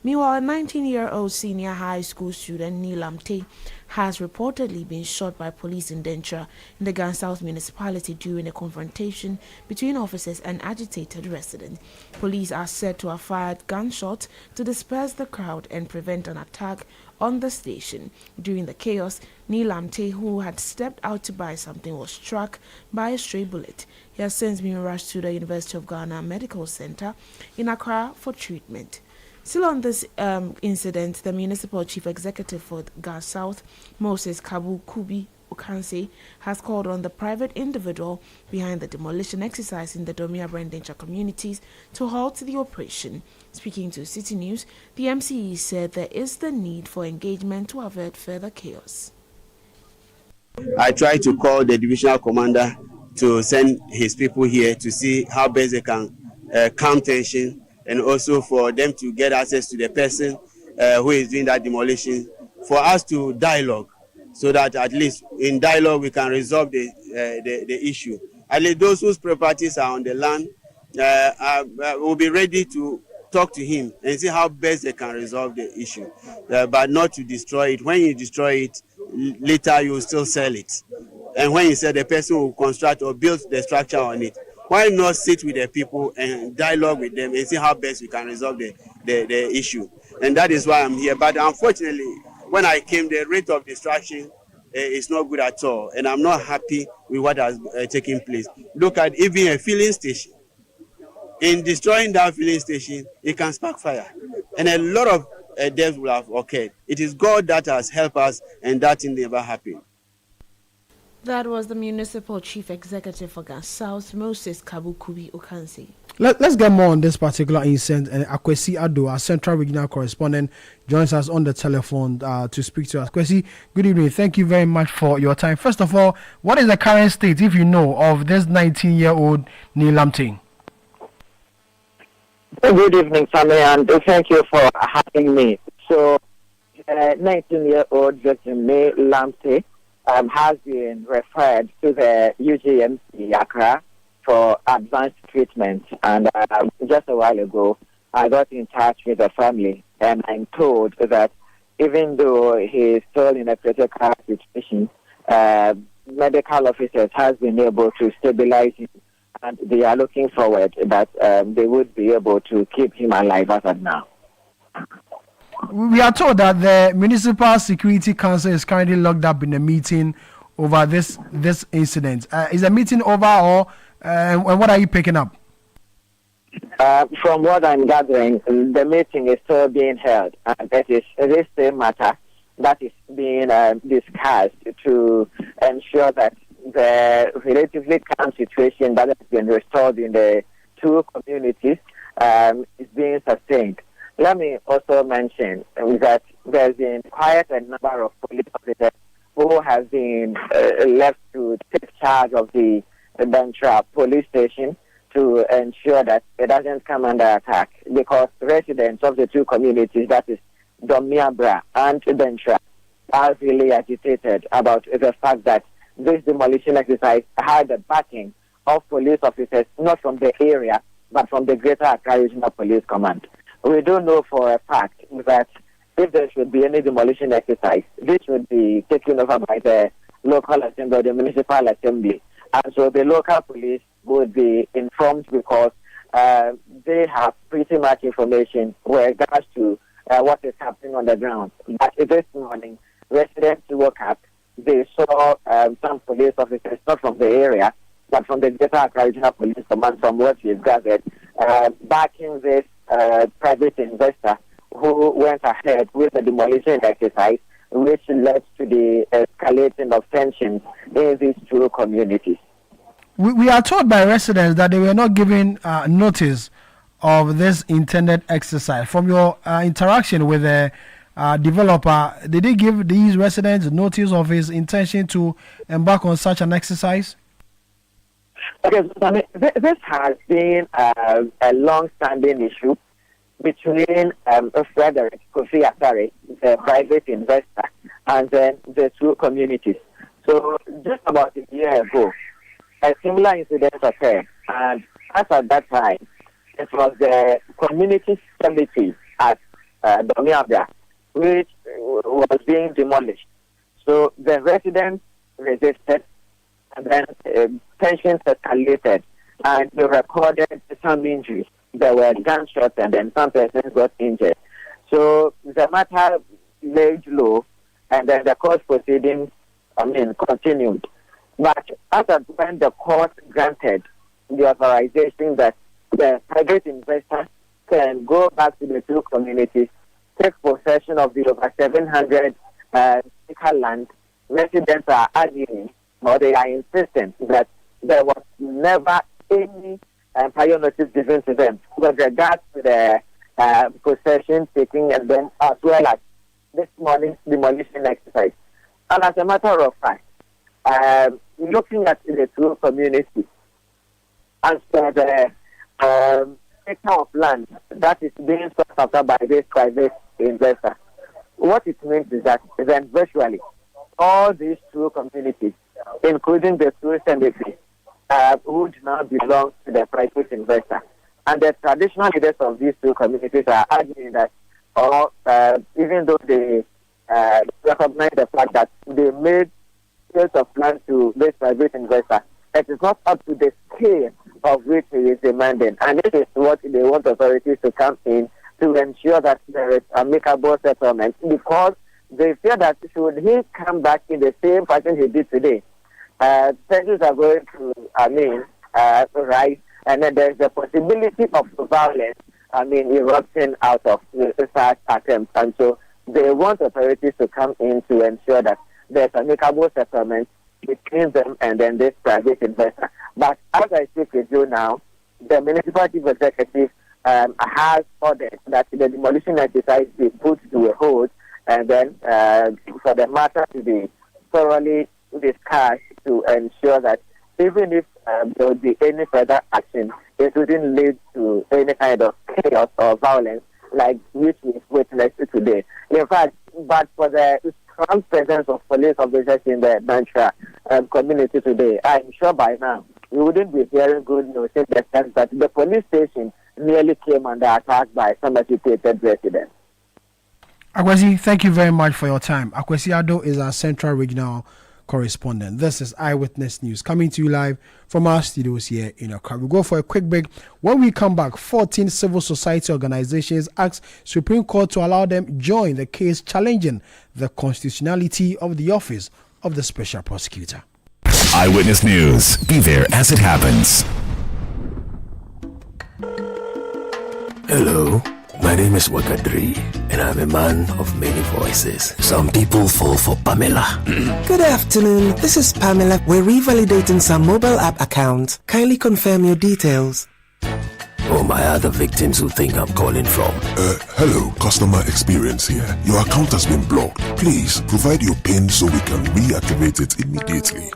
Meanwhile, a 19-year-old senior high school student, Neil Amte, has reportedly been shot by police in Dentra in the Gan South municipality during a confrontation between officers and agitated residents. Police are said to have fired gunshots to disperse the crowd and prevent an attack on the station. During the chaos, Neil Amte, who had stepped out to buy something, was struck by a stray bullet. He has since been rushed to the University of Ghana Medical Center in Accra for treatment. Still on this incident, the municipal chief executive for Gas South, Moses Kabu Kubi Okanse, has called on the private individual behind the demolition exercise in the Domiabra and Dencha communities to halt the operation. Speaking to Citi News, the MCE said there is the need for engagement to avert further chaos. I tried to call the divisional commander to send his people here to see how best they can calm tension, and also for them to get access to the person who is doing that demolition, for us to dialogue, so that at least in dialogue we can resolve the issue. At least those whose properties are on the land will be ready to talk to him and see how best they can resolve the issue, but not to destroy it. When you destroy it, later you will still sell it. And when you sell, the person will construct or build the structure on it. Why not sit with the people and dialogue with them and see how best we can resolve the issue? And that is why I'm here. But unfortunately, when I came, the rate of destruction is not good at all. And I'm not happy with what has taken place. Look at even a filling station. In destroying that filling station, it can spark fire. And a lot of deaths will have occurred. It is God that has helped us, and that thing never happened. That was the municipal chief executive for Gas South, Moses Kabukubi Okansi. Let's get more on this particular incident. And Akwesi Ado, our central regional correspondent, joins us on the telephone to speak to us. Akwesi, good evening. Thank you very much for your time. First of all, what is the current state, if you know, of this 19-year-old Neil Amte? Good evening, Sammy, and thank you for having me. So, 19-year-old victim Neil Amte has been referred to the UGMC Accra for advanced treatment. And just a while ago, I got in touch with the family, and I'm told that even though he is still in a critical situation, medical officers has been able to stabilize him, and they are looking forward that they would be able to keep him alive as of now. We are told that the Municipal Security Council is currently locked up in a meeting over this incident. Is the meeting over, or and what are you picking up? From what I'm gathering, the meeting is still being held. That is this same matter that is being discussed to ensure that the relatively calm situation that has been restored in the two communities is being sustained. Let me also mention that there's been quite a number of police officers who have been left to take charge of the Dentra police station to ensure that it doesn't come under attack, because residents of the two communities, that is Domiabra and Dentra, are really agitated about the fact that this demolition exercise had the backing of police officers, not from the area, but from the Greater Accra Regional Police Command. We do know for a fact that if there should be any demolition exercise, this would be taken over by the local assembly, the municipal assembly. And so the local police would be informed, because they have pretty much information with regards to what is happening on the ground. But this morning, residents woke up, they saw some police officers, not from the area, but from the Greater Accra Regional Police Command, from what we've gathered, backing this private investor who went ahead with the demolition exercise, which led to the escalating of tensions in these two communities. We are told by residents that they were not given notice of this intended exercise. From your interaction with the developer, did he give these residents notice of his intention to embark on such an exercise? Okay, so, I mean, this has been a long-standing issue between Frederick Kofi Asare, the private investor, and then the two communities. So just about a year ago, a similar incident occurred, and as at that time, it was the community cemetery at Domiabra, which was being demolished. So the residents resisted, and then tensions escalated, and they recorded some injuries. There were gunshots, and then some persons got injured. So the matter laid low, and then the court proceedings, continued. But after when the court granted the authorization that the private investor can go back to the two communities, take possession of the over 700 acre land, residents are arguing, or they are insisting that there was never any prior notice given to them with regards to the possession taking, and then as well as this morning's demolition exercise. And as a matter of fact, looking at the two communities, as per the acre of land that is being sought after by this private investor, what it means is that then virtually all these two communities, including the two cemeteries, would now belong to the private investor. And the traditional leaders of these two communities are arguing that, even though they recognize the fact that they made sales of land to this private investor, it is not up to the scale of which he is demanding. And this is what they want authorities to come in to ensure that there is amicable settlement, because they fear that should he come back in the same fashion he did today, tensions are going to, rise, and then there's the possibility of violence, erupting out of such attempts. And so they want authorities to come in to ensure that there's amicable settlement between them and then this private investor. But as I speak with you now, the municipal chief executive has ordered that the demolition exercise be put to a hold, and then for the matter to be thoroughly discussed to ensure that even if there would be any further action, it wouldn't lead to any kind of chaos or violence like which we've witnessed today. In fact, but for the strong presence of police officers in the Nantra community today, I'm sure by now we wouldn't be hearing good news in the sense that the police station nearly came under attack by some agitated residents. Akwesi, thank you very much for your time. Akwesi Ado is our Central Regional Correspondent. This is Eyewitness News coming to you live from our studios here in Accra. We'll go for a quick break. When we come back, 14 civil society organizations asked Supreme Court to allow them join the case challenging the constitutionality of the office of the Special Prosecutor. Eyewitness News. Be there as it happens. Hello. My name is Wakadri, and I'm a man of many voices. Some people fall for Pamela. Good afternoon. This is Pamela. We're revalidating some mobile app account. Kindly confirm your details. Oh, my other victims who think I'm calling from. Hello, customer experience here. Your account has been blocked. Please provide your PIN so we can reactivate it immediately.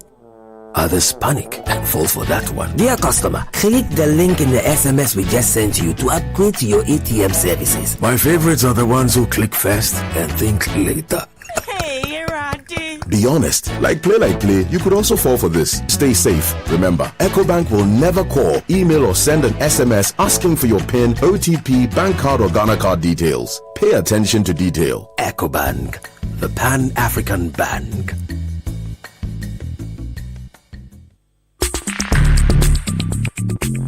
Others panic and fall for that one. Dear customer, click the link in the SMS we just sent you to upgrade to your ATM services. My favorites are the ones who click first and think later. Hey, Roddy. Be honest. Like play, you could also fall for this. Stay safe. Remember, EcoBank will never call, email, or send an SMS asking for your PIN, OTP, bank card, or Ghana card details. Pay attention to detail. EcoBank, the Pan-African Bank.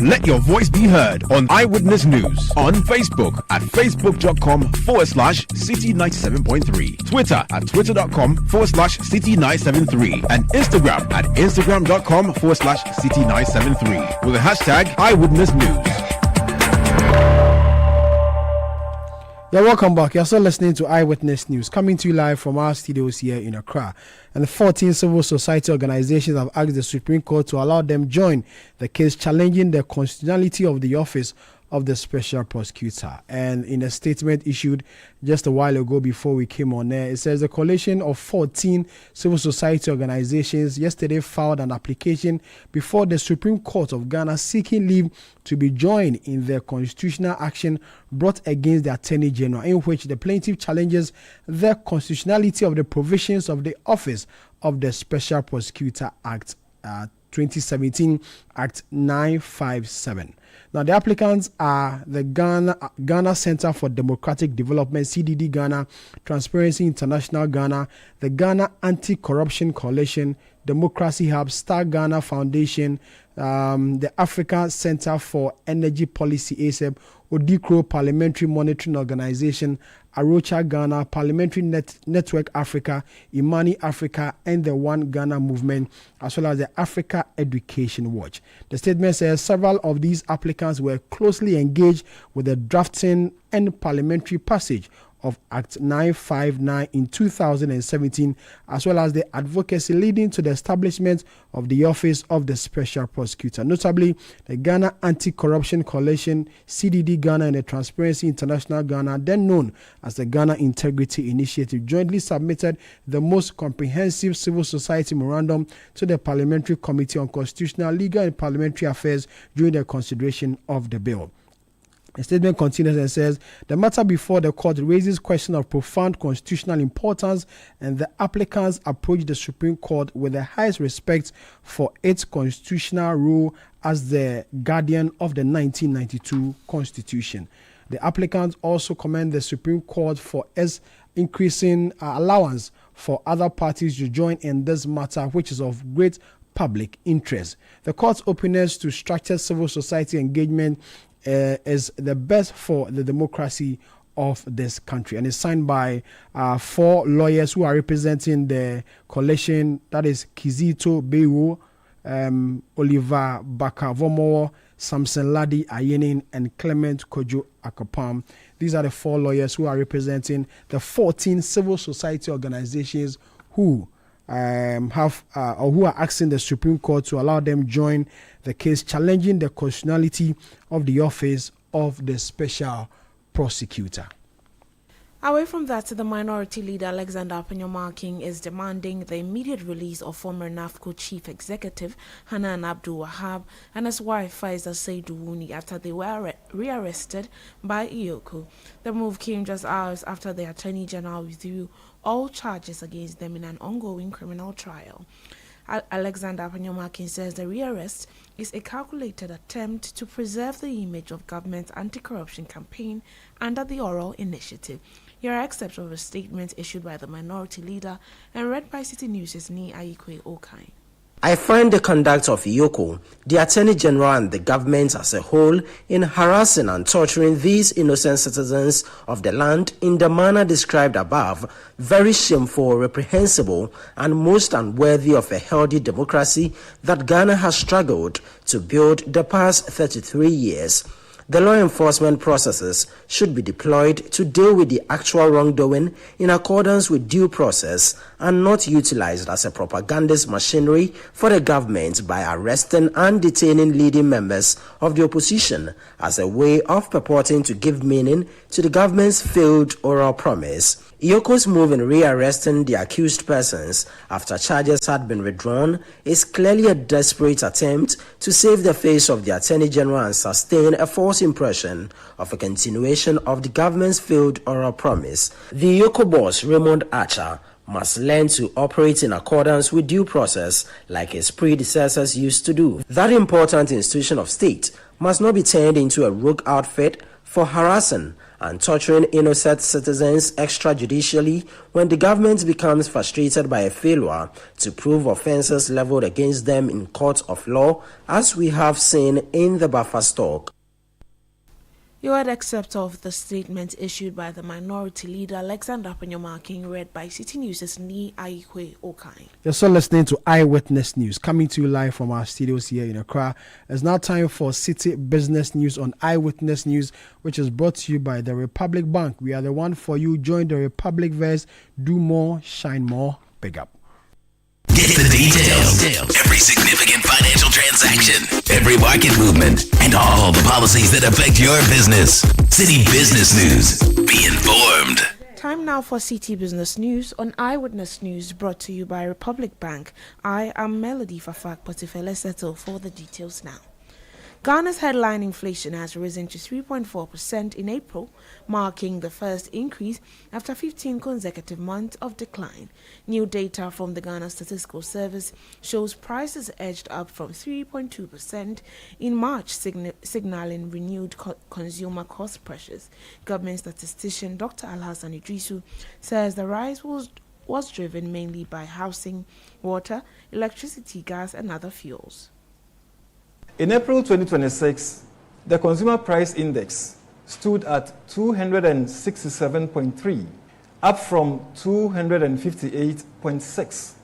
Let your voice be heard on Eyewitness News on Facebook at facebook.com/Citi97.3, Twitter at twitter.com/Citi973, and Instagram at instagram.com/Citi973 with the hashtag Eyewitness News. Yeah, welcome back. You're still listening to Eyewitness News, coming to you live from our studios here in Accra. And the 14 civil society organizations have asked the Supreme Court to allow them join the case challenging the constitutionality of the office of the special prosecutor. And in a statement issued just a while ago before we came on air, it says the coalition of 14 civil society organizations yesterday filed an application before the Supreme Court of Ghana seeking leave to be joined in the constitutional action brought against the Attorney General, in which the plaintiff challenges the constitutionality of the provisions of the Office of the Special Prosecutor Act 2017, Act 957. Now, the applicants are the Ghana Center for Democratic Development, CDD Ghana, Transparency International Ghana, the Ghana Anti-Corruption Coalition, Democracy Hub, Star Ghana Foundation, the Africa Center for Energy Policy, ASEP, Odikro Parliamentary Monitoring Organization, Arocha Ghana, Parliamentary Network Africa, Imani Africa, and the One Ghana Movement, as well as the Africa Education Watch. The statement says several of these applicants were closely engaged with the drafting and parliamentary passage of Act 959 in 2017, as well as the advocacy leading to the establishment of the Office of the Special Prosecutor. Notably, the Ghana Anti-Corruption Coalition, CDD Ghana, and the Transparency International Ghana, then known as the Ghana Integrity Initiative, jointly submitted the most comprehensive civil society memorandum to the Parliamentary Committee on Constitutional, Legal and Parliamentary Affairs during the consideration of the bill. The statement continues and says, the matter before the court raises question of profound constitutional importance, and the applicants approach the Supreme Court with the highest respect for its constitutional role as the guardian of the 1992 Constitution. The applicants also commend the Supreme Court for its increasing allowance for other parties to join in this matter, which is of great public interest. The court's openness to structured civil society engagement is the best for the democracy of this country, and it's signed by 4 lawyers who are representing the coalition, that is Kizito Bewo, Oliver Bakavomo, Samson Ladi Ayenin, and Clement Kojo Akopam. These are the 4 lawyers who are representing the 14 civil society organizations who who are asking the Supreme Court to allow them join the case challenging the constitutionality of the Office of the Special Prosecutor. Away from that, the minority leader Alexander Apenyomarking is demanding the immediate release of former NAFCO chief executive Hanan Abdul Wahab and his wife Faiza Seiduwuni after they were rearrested by IOCO. The move came just hours after the Attorney General withdrew all charges against them in an ongoing criminal trial. Alexander Apenyomarking says the rearrest is a calculated attempt to preserve the image of government's anti-corruption campaign under the oral initiative. Here are excerpts of a statement issued by the minority leader and read by Citi News' Ni Ayikwe Okai. I find the conduct of IOCO, the Attorney General and the government as a whole in harassing and torturing these innocent citizens of the land in the manner described above very shameful, reprehensible, and most unworthy of a healthy democracy that Ghana has struggled to build the past 33 years. The law enforcement processes should be deployed to deal with the actual wrongdoing in accordance with due process and not utilized as a propagandist machinery for the government by arresting and detaining leading members of the opposition as a way of purporting to give meaning to the government's failed oral promise. IOCO's move in rearresting the accused persons after charges had been withdrawn is clearly a desperate attempt to save the face of the Attorney General and sustain a false impression of a continuation of the government's failed oral promise. The IOCO boss, Raymond Archer, must learn to operate in accordance with due process like his predecessors used to do. That important institution of state must not be turned into a rogue outfit for harassing and torturing innocent citizens extrajudicially when the government becomes frustrated by a failure to prove offences leveled against them in courts of law, as we have seen in the Baffa stock. You heard excerpt of the statement issued by the minority leader Alexander Apenyomarking, read by Citi News' Ni Ayikwe Okai. You're still listening to Eyewitness News, coming to you live from our studios here in Accra. It's now time for Citi Business News on Eyewitness News, which is brought to you by the Republic Bank. We are the one for you. Join the Republic verse. Do more, shine more, big up. Get the details. Every significant financial transaction, every market movement, and all the policies that affect your business. Citi Business News. Be informed. Time now for Citi Business News on Eyewitness News, brought to you by Republic Bank. I am Melody Fafak Potifele Settle for the details now. Ghana's headline inflation has risen to 3.4% in April, marking the first increase after 15 consecutive months of decline. New data from the Ghana Statistical Service shows prices edged up from 3.2% in March, signaling renewed consumer cost pressures. Government statistician Dr. Alhassan Idrisu says the rise was driven mainly by housing, water, electricity, gas, and other fuels. In April 2026, the Consumer Price Index stood at 267.3, up from 258.6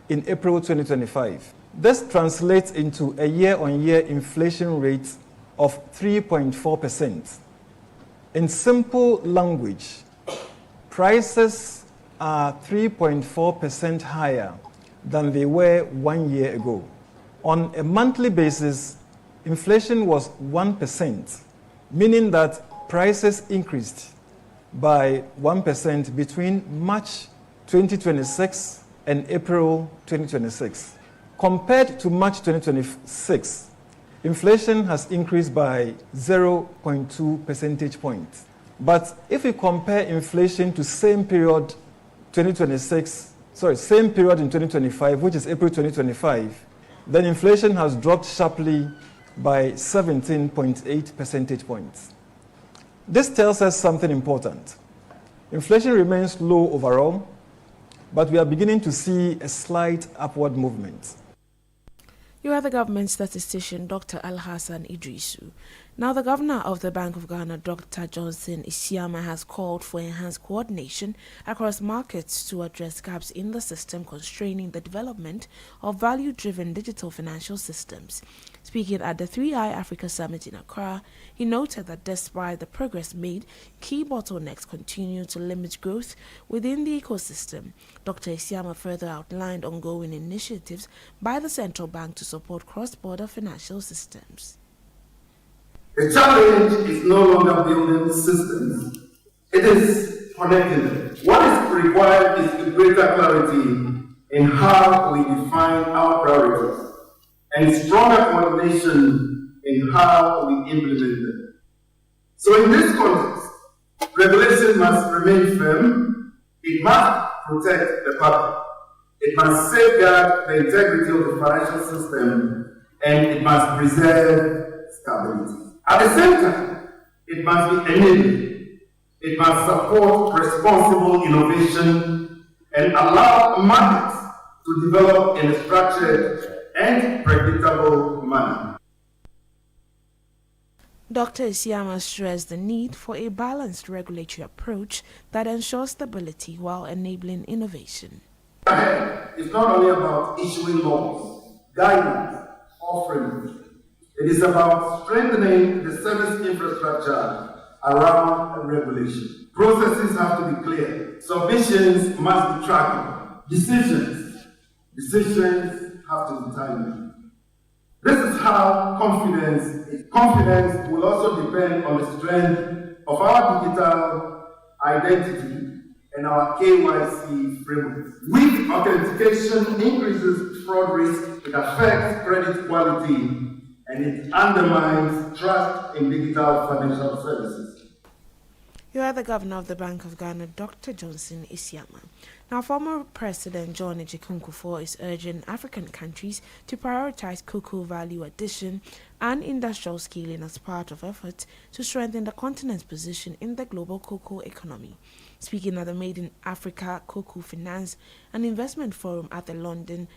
in April 2025. This translates into a year-on-year inflation rate of 3.4%. In simple language, prices are 3.4% higher than they were 1 year ago. On a monthly basis, inflation was 1%, meaning that prices increased by 1% between March 2026 and April 2026. Compared to March 2026, inflation has increased by 0.2 percentage points. But if we compare inflation to same period in 2025, which is April 2025, then inflation has dropped sharply by 17.8 percentage points. This tells us something important. Inflation remains low overall, but we are beginning to see a slight upward movement. You are the government statistician, Dr. Alhassan Idrisu. Now, the governor of the Bank of Ghana, Dr. Johnson Isiama, has called for enhanced coordination across markets to address gaps in the system constraining the development of value-driven digital financial systems. Speaking at the 3i Africa Summit in Accra, he noted that despite the progress made, key bottlenecks continue to limit growth within the ecosystem. Dr. Isiama further outlined ongoing initiatives by the central bank to support cross-border financial systems. The challenge is no longer building systems, it is connecting them. What is required is a greater clarity in how we define our priorities and stronger coordination in how we implement them. So in this context, regulation must remain firm, it must protect the public, it must safeguard the integrity of the financial system, and it must preserve stability. At the same time, it must be enabling. It must support responsible innovation and allow markets to develop in a structured and predictable manner. Dr. Isiama stressed the need for a balanced regulatory approach that ensures stability while enabling innovation. It's not only about issuing laws, guidance, or frameworks. It is about strengthening the service infrastructure around regulation. Processes have to be clear. Submissions must be trackable. Decisions have to be timely. This is how confidence will also depend on the strength of our digital identity and our KYC framework. Weak authentication increases fraud risk, it affects credit quality, and it undermines trust in digital financial services. You are the governor of the Bank of Ghana, Dr. Johnson Isiama. Now, former President John Ejikunkufo is urging African countries to prioritize cocoa value addition and industrial scaling as part of efforts to strengthen the continent's position in the global cocoa economy. Speaking at the Made in Africa Cocoa Finance and Investment Forum at the London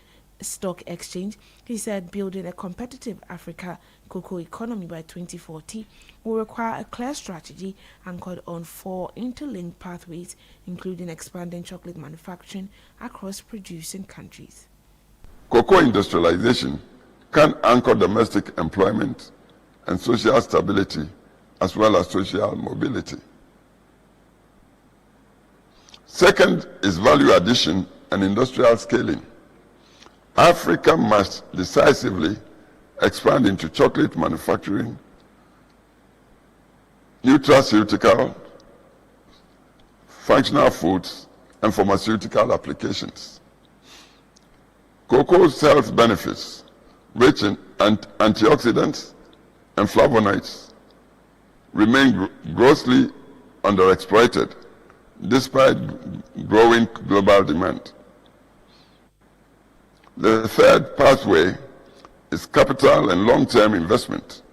Stock Exchange, he said building a competitive Africa cocoa economy by 2040 will require a clear strategy anchored on 4 interlinked pathways, including expanding chocolate manufacturing across producing countries. Cocoa industrialization can anchor domestic employment and social stability as well as social mobility. Second is value addition and industrial scaling. Africa must decisively expand into chocolate manufacturing, nutraceutical, functional foods, and pharmaceutical applications. Cocoa's health benefits, rich in antioxidants and flavonoids, remain grossly underexploited despite growing global demand. The third pathway is capital and long-term investment,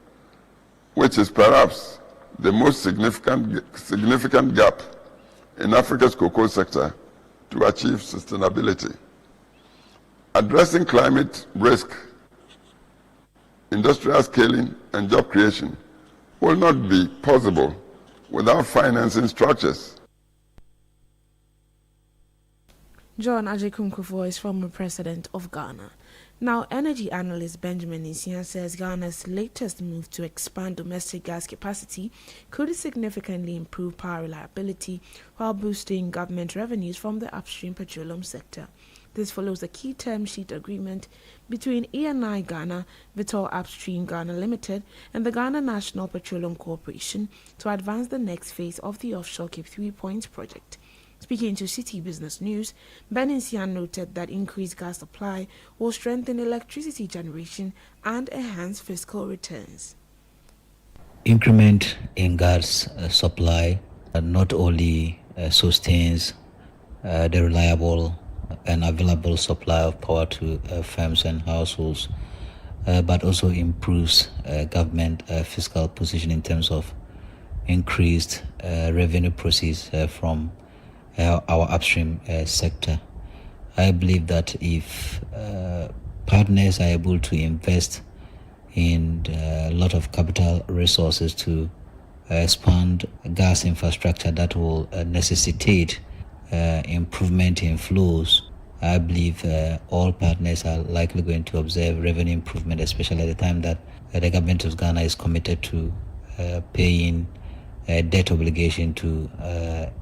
which is perhaps the most significant gap in Africa's cocoa sector to achieve sustainability. Addressing climate risk, industrial scaling, and job creation will not be possible without financing structures. John Ajekunkwufo is former president of Ghana. Now, energy analyst Benjamin Isian says Ghana's latest move to expand domestic gas capacity could significantly improve power reliability while boosting government revenues from the upstream petroleum sector. This follows a key term sheet agreement between ENI Ghana, Vitol Upstream Ghana Limited, and the Ghana National Petroleum Corporation to advance the next phase of the offshore Cape 3 Points project. Speaking to Citi Business News, Ben Insian noted that increased gas supply will strengthen electricity generation and enhance fiscal returns. Increment in gas supply not only sustains the reliable and available supply of power to firms and households, but also improves government fiscal position in terms of increased revenue proceeds from our upstream sector. I believe that if partners are able to invest in a lot of capital resources to expand gas infrastructure that will necessitate improvement in flows, I believe all partners are likely going to observe revenue improvement, especially at the time that the government of Ghana is committed to paying debt obligation to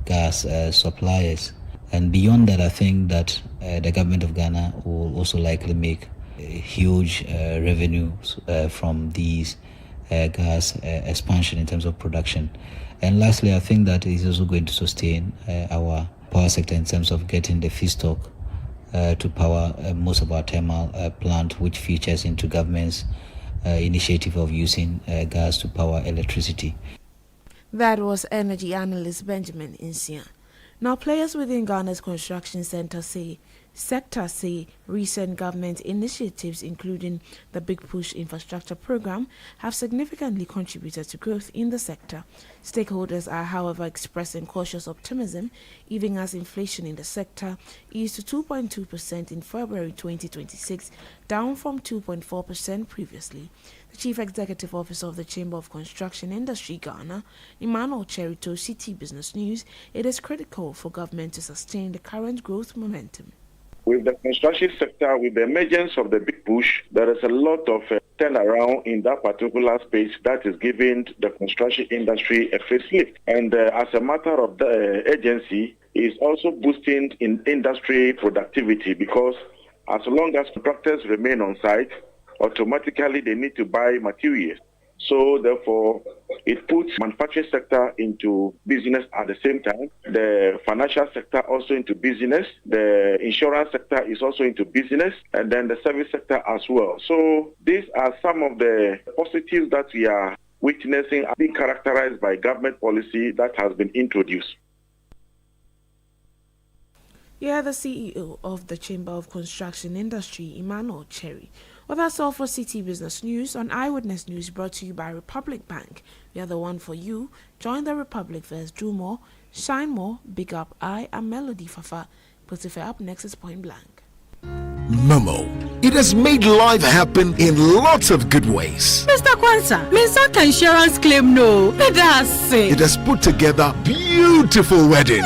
gas suppliers. And beyond that, I think that the government of Ghana will also likely make huge revenues from these gas expansion in terms of production. And lastly, I think that it is also going to sustain our power sector in terms of getting the feedstock to power most of our thermal plant, which features into government's initiative of using gas to power electricity. That was energy analyst Benjamin Insian. Now, players within Ghana's construction sector say recent government initiatives, including the Big Push infrastructure program, have significantly contributed to growth in the sector. Stakeholders are, however, expressing cautious optimism, even as inflation in the sector eased to 2.2% in February 2026, down from 2.4% previously. The Chief Executive Officer of the Chamber of Construction Industry Ghana, Emmanuel Cherry, told Citi Business News it is critical for government to sustain the current growth momentum. With the construction sector, with the emergence of the Big Push, there is a lot of turnaround in that particular space that is giving the construction industry a facelift. And as a matter of the agency, is also boosting in industry productivity, because as long as contractors remain on site, automatically they need to buy materials. So therefore, it puts manufacturing sector into business at the same time. The financial sector also into business. The insurance sector is also into business, and then the service sector as well. So these are some of the positives that we are witnessing being characterized by government policy that has been introduced. Yeah, the CEO of the Chamber of Construction Industry, Emmanuel Cherry. Well, that's all for Citi Business News on Eyewitness News, brought to you by Republic Bank. We are the one for you. Join the Republic first. Do more, shine more, big up. I am Melody Fafa. Put it up next is Point Blank. Momo. It has made life happen in lots of good ways. Mr. Kwanzaa, Minsaka insurance claim no. It has put together beautiful weddings.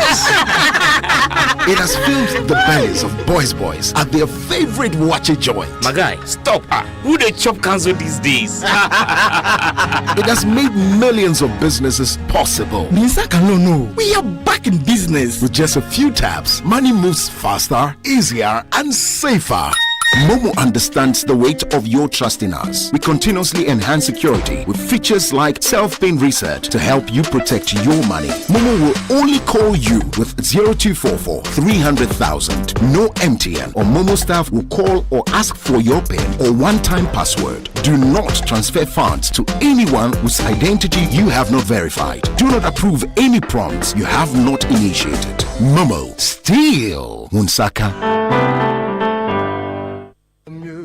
It has filled the bellies of boys at their favorite watchy joint. My guy, stop. Who they chop cancel these days? It has made millions of businesses possible. Minsaka no. We are back in business. With just a few taps, money moves faster, easier, and safer. Momo understands the weight of your trust in us. We continuously enhance security with features like self-paying reset to help you protect your money. Momo will only call you with 0244 300,000. No MTN or Momo staff will call or ask for your PIN or one-time password. Do not transfer funds to anyone whose identity you have not verified. Do not approve any prompts you have not initiated. Momo, still Munsaka.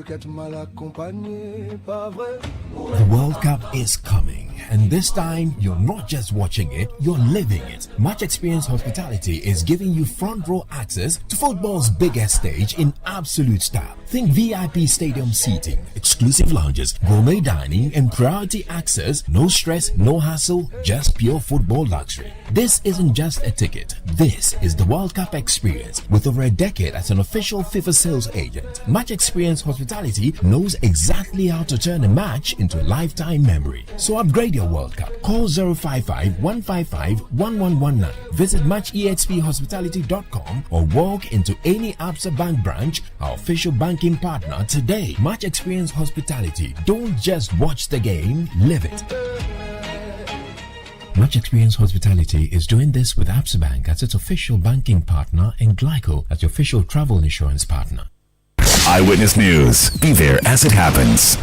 The World Cup is coming, and this time you're not just watching it, you're living it. Match Experience Hospitality is giving you front row access to football's biggest stage in absolute style. Think VIP stadium seating, exclusive lounges, gourmet dining, and priority access. No stress, no hassle, just pure football luxury. This isn't just a ticket. This is the World Cup experience. With over a decade as an official FIFA sales agent, Match Experience Hospitality knows exactly how to turn a match into a lifetime memory. So upgrade your World Cup. Call 055 155 1119. Visit matchexphospitality.com or walk into any Absa Bank branch, our official banking partner today. Match Experience Hospitality. Don't just watch the game, live it. Match Experience Hospitality is doing this with Absa Bank as its official banking partner and Glyco as your official travel insurance partner. Eyewitness News. Be there as it happens.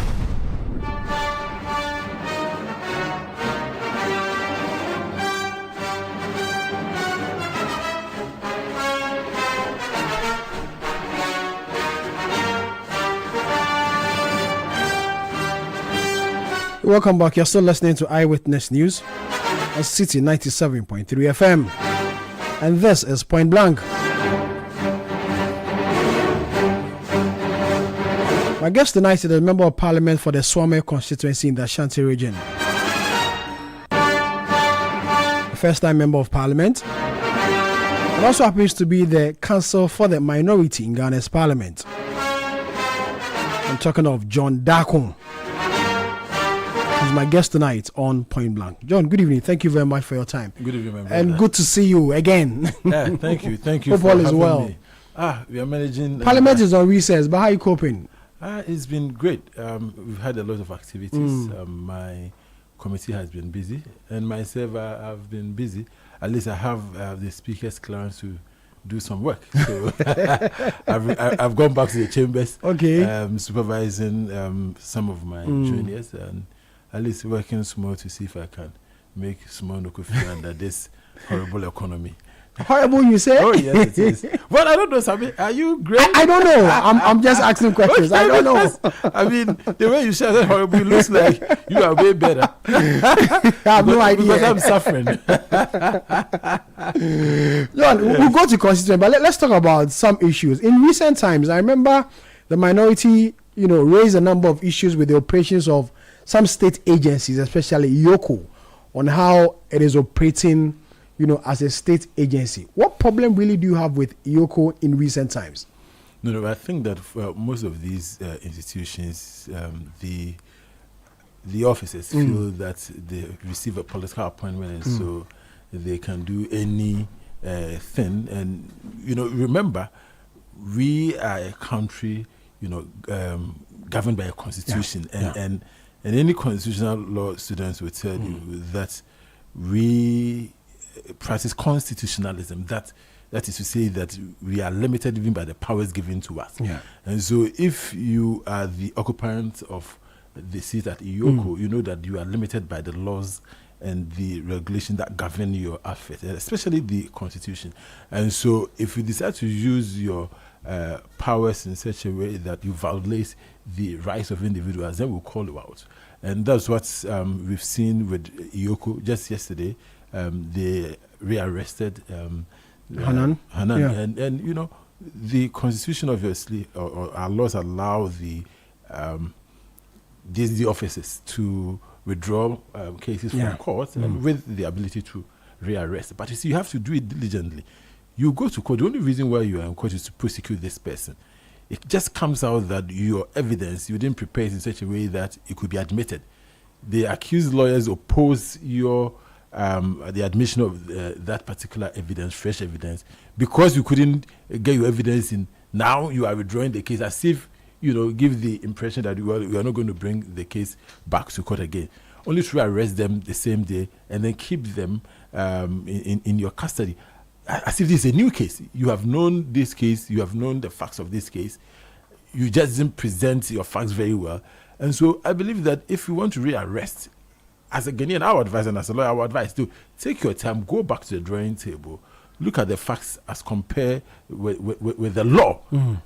Welcome back. You're still listening to Eyewitness News on Citi 97.3 FM. And this is Point Blank. My guest tonight is the Member of Parliament for the Swame Constituency in the Ashanti region. First-time Member of Parliament. And also happens to be the Council for the Minority in Ghana's Parliament. I'm talking of John Dakun. He's my guest tonight on Point Blank. John, good evening. Thank you very much for your time. Good evening, my brother. And good to see you again. Yeah, thank you. Thank you. Hope for all is having well. Me. We are managing. Parliament is on recess, but how are you coping? It's been great. We've had a lot of activities. My committee has been busy, and myself, I've been busy. At least I have the speaker's clearance to do some work. So I've gone back to the chambers, supervising some of my juniors, and at least working small to see if I can make small Nokofi under this horrible economy. Horrible, you say? Oh, yes, it is. Well, I don't know, Sami. Are you great? I don't know. I'm just asking questions. I don't know. I mean, the way you shouted horrible, it looks like you are way better. I have no idea. Because I'm suffering. John, we'll go to constituency, but let's talk about some issues. In recent times, I remember the minority, raised a number of issues with the operations of some state agencies, especially Yoko, on how it is operating as a state agency. What problem really do you have with Yoko in recent times? No, I think that for most of these institutions, the officers feel that they receive a political appointment, and so they can do any thing. And remember, we are a country, governed by a constitution, and any constitutional law students will tell you that we practice constitutionalism. That is to say that we are limited even by the powers given to us. And so if you are the occupant of the seat at Iyoko, you know that you are limited by the laws and the regulations that govern your affairs, especially the constitution. And so if you decide to use your powers in such a way that you violate the rights of individuals, then we'll call you out. And that's what we've seen with Iyoko. Just yesterday, they rearrested Hanan. And the constitution obviously, or our laws allow the officers to withdraw cases from court and with the ability to rearrest. But you see, you have to do it diligently. You go to court. The only reason why you are in court is to prosecute this person. It just comes out that your evidence, you didn't prepare it in such a way that it could be admitted. The accused lawyers oppose your the admission of that particular evidence, fresh evidence, because you couldn't get your evidence in. Now you are withdrawing the case as if give the impression that we are not going to bring the case back to court again. Only to arrest them the same day and then keep them in your custody. As if this is a new case. You have known this case, you have known the facts of this case. You just didn't present your facts very well. And so I believe that if you want to rearrest, as a Ghanaian, our advice, and as a lawyer, our advice to take your time, go back to the drawing table, look at the facts as compared with the law,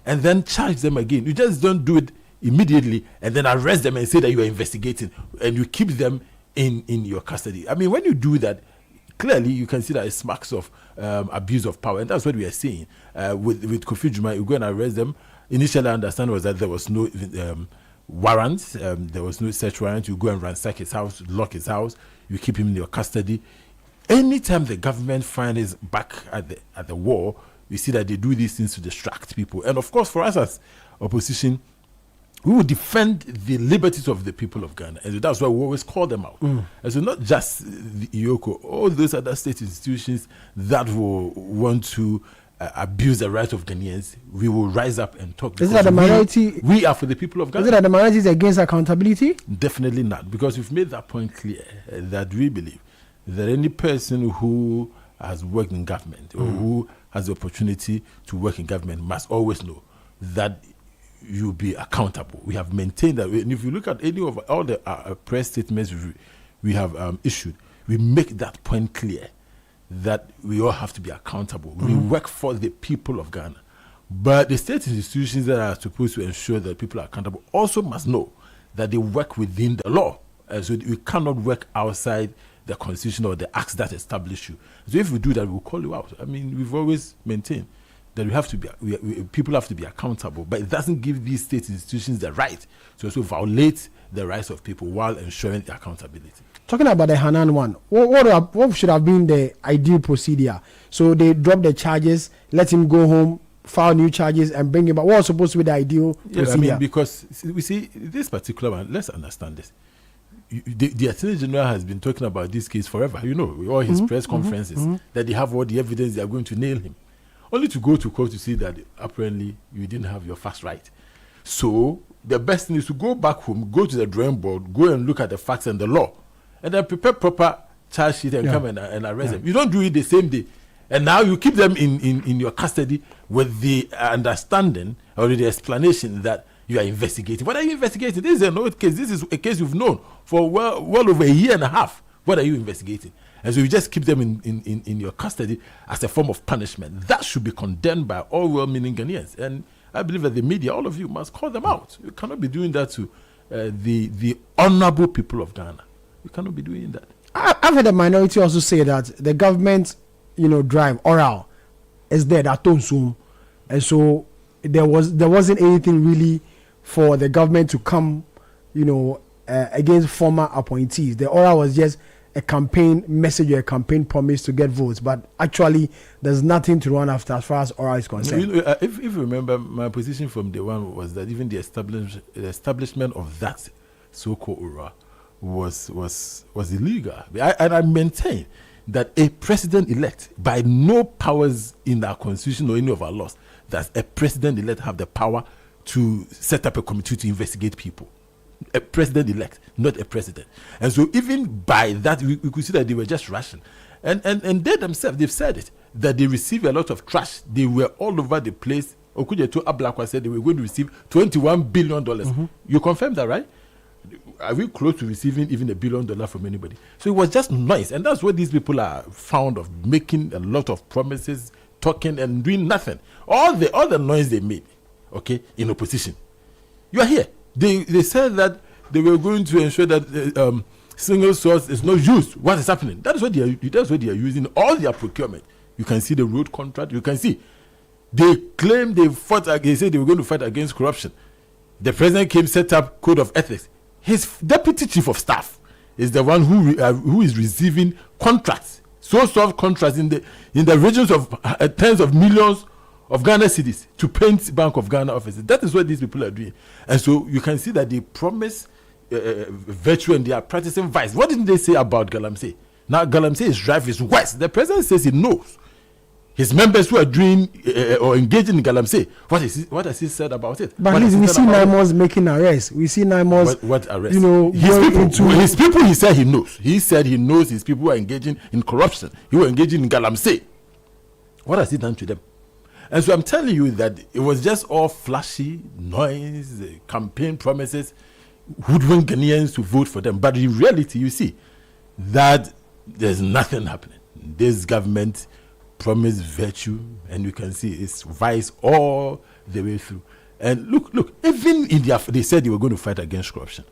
and then charge them again. You just don't do it immediately and then arrest them and say that you are investigating, and you keep them in your custody. I mean, when you do that, clearly you can see that it smacks of abuse of power, and that's what we are seeing with Kofi Juma. You go and arrest them. Initially, I understand was that there was no warrants, there was no search warrant. You go and ransack his house, lock his house, you keep him in your custody. Anytime the government finds back at the war, we see that they do these things to distract people. And of course, for us as opposition, we will defend the liberties of the people of Ghana, and that's why we always call them out. And so not just the IOCO, all those other state institutions that will want to abuse the rights of Ghanaians, we will rise up and talk. Is it that the minority? We are for the people of Ghana. Is it that the minority is against accountability? Definitely not, because we've made that point clear that we believe that any person who has worked in government or who has the opportunity to work in government must always know that you'll be accountable. We have maintained that. And if you look at any of all the press statements we have issued, we make that point clear that we all have to be accountable. We work for the people of Ghana. But the state institutions that are supposed to ensure that people are accountable also must know that they work within the law. So we cannot work outside the constitution or the acts that establish you. So if we do that, we'll call you out. I mean, we've always maintained that we have to be, people have to be accountable, but it doesn't give these state institutions the right to also violate the rights of people while ensuring the accountability. Talking about the Hanan one, what should have been the ideal procedure? So they drop the charges, let him go home, file new charges, and bring him back. What was supposed to be the ideal procedure? I mean, because we see this particular one, let's understand this. The Attorney General has been talking about this case forever, all his press conferences, that they have all the evidence, they are going to nail him. Only to go to court to see that apparently you didn't have your facts right. So the best thing is to go back home, go to the drawing board, go and look at the facts and the law, and then prepare proper charge sheet and come and arrest them. You don't do it the same day. And now you keep them in your custody with the understanding or the explanation that you are investigating. What are you investigating? This is an old case. This is a case you've known for well over a year and a half. What are you investigating? And so you just keep them in your custody as a form of punishment. That should be condemned by all well-meaning Ghanaians. And I believe that the media, all of you, must call them out. You cannot be doing that to the honorable people of Ghana. You cannot be doing that. I've heard the minority also say that the government, drive oral is there at Tonsum, and so there wasn't anything really for the government to come, against former appointees. The oral was just a campaign message or a campaign promise to get votes, but actually there's nothing to run after as far as oral is concerned. If you remember, my position from day one was that even the establishment of that so-called oral was illegal. And I maintain that a president-elect, by no powers in our constitution or any of our laws, that a president-elect have the power to set up a committee to investigate people. A president-elect, not a president. And so even by that, we could see that they were just rushing. And they themselves, they've said it, that they receive a lot of trash. They were all over the place. Okujeto Ablakwa said they were going to receive $21 billion. You confirm that, right? Are we close to receiving even $1 billion from anybody? So it was just noise. And that's what these people are found of, making a lot of promises, talking and doing nothing. All the noise they made, in opposition. You are here. They said that they were going to ensure that single source is not used. What is happening? That's what they are using. All their procurement. You can see the road contract. You can see. They claim they said they were going to fight against corruption. The president came, set up code of ethics. His deputy chief of staff is the one who is receiving contracts, source contracts in the regions of tens of millions of Ghana cities to paint Bank of Ghana offices. That is what these people are doing. And so you can see that they promise virtue and they are practicing vice. What didn't they say about Galamsey? Now Galamsey is drive is west. The president says he knows. His members who are doing or engaging in Galamsey, what has he said about it? But we see Naimos making arrests. We see Naimos. What arrest? His people. He said he knows. He said he knows his people who are engaging in corruption. Who are engaging in Galamsey. What has he done to them? And so I'm telling you that it was just all flashy noise, campaign promises, hoodwink Ghanaians to vote for them. But in reality, you see that there's nothing happening. This government promised virtue, and you can see it's vice all the way through. And look, even in they said they were going to fight against corruption.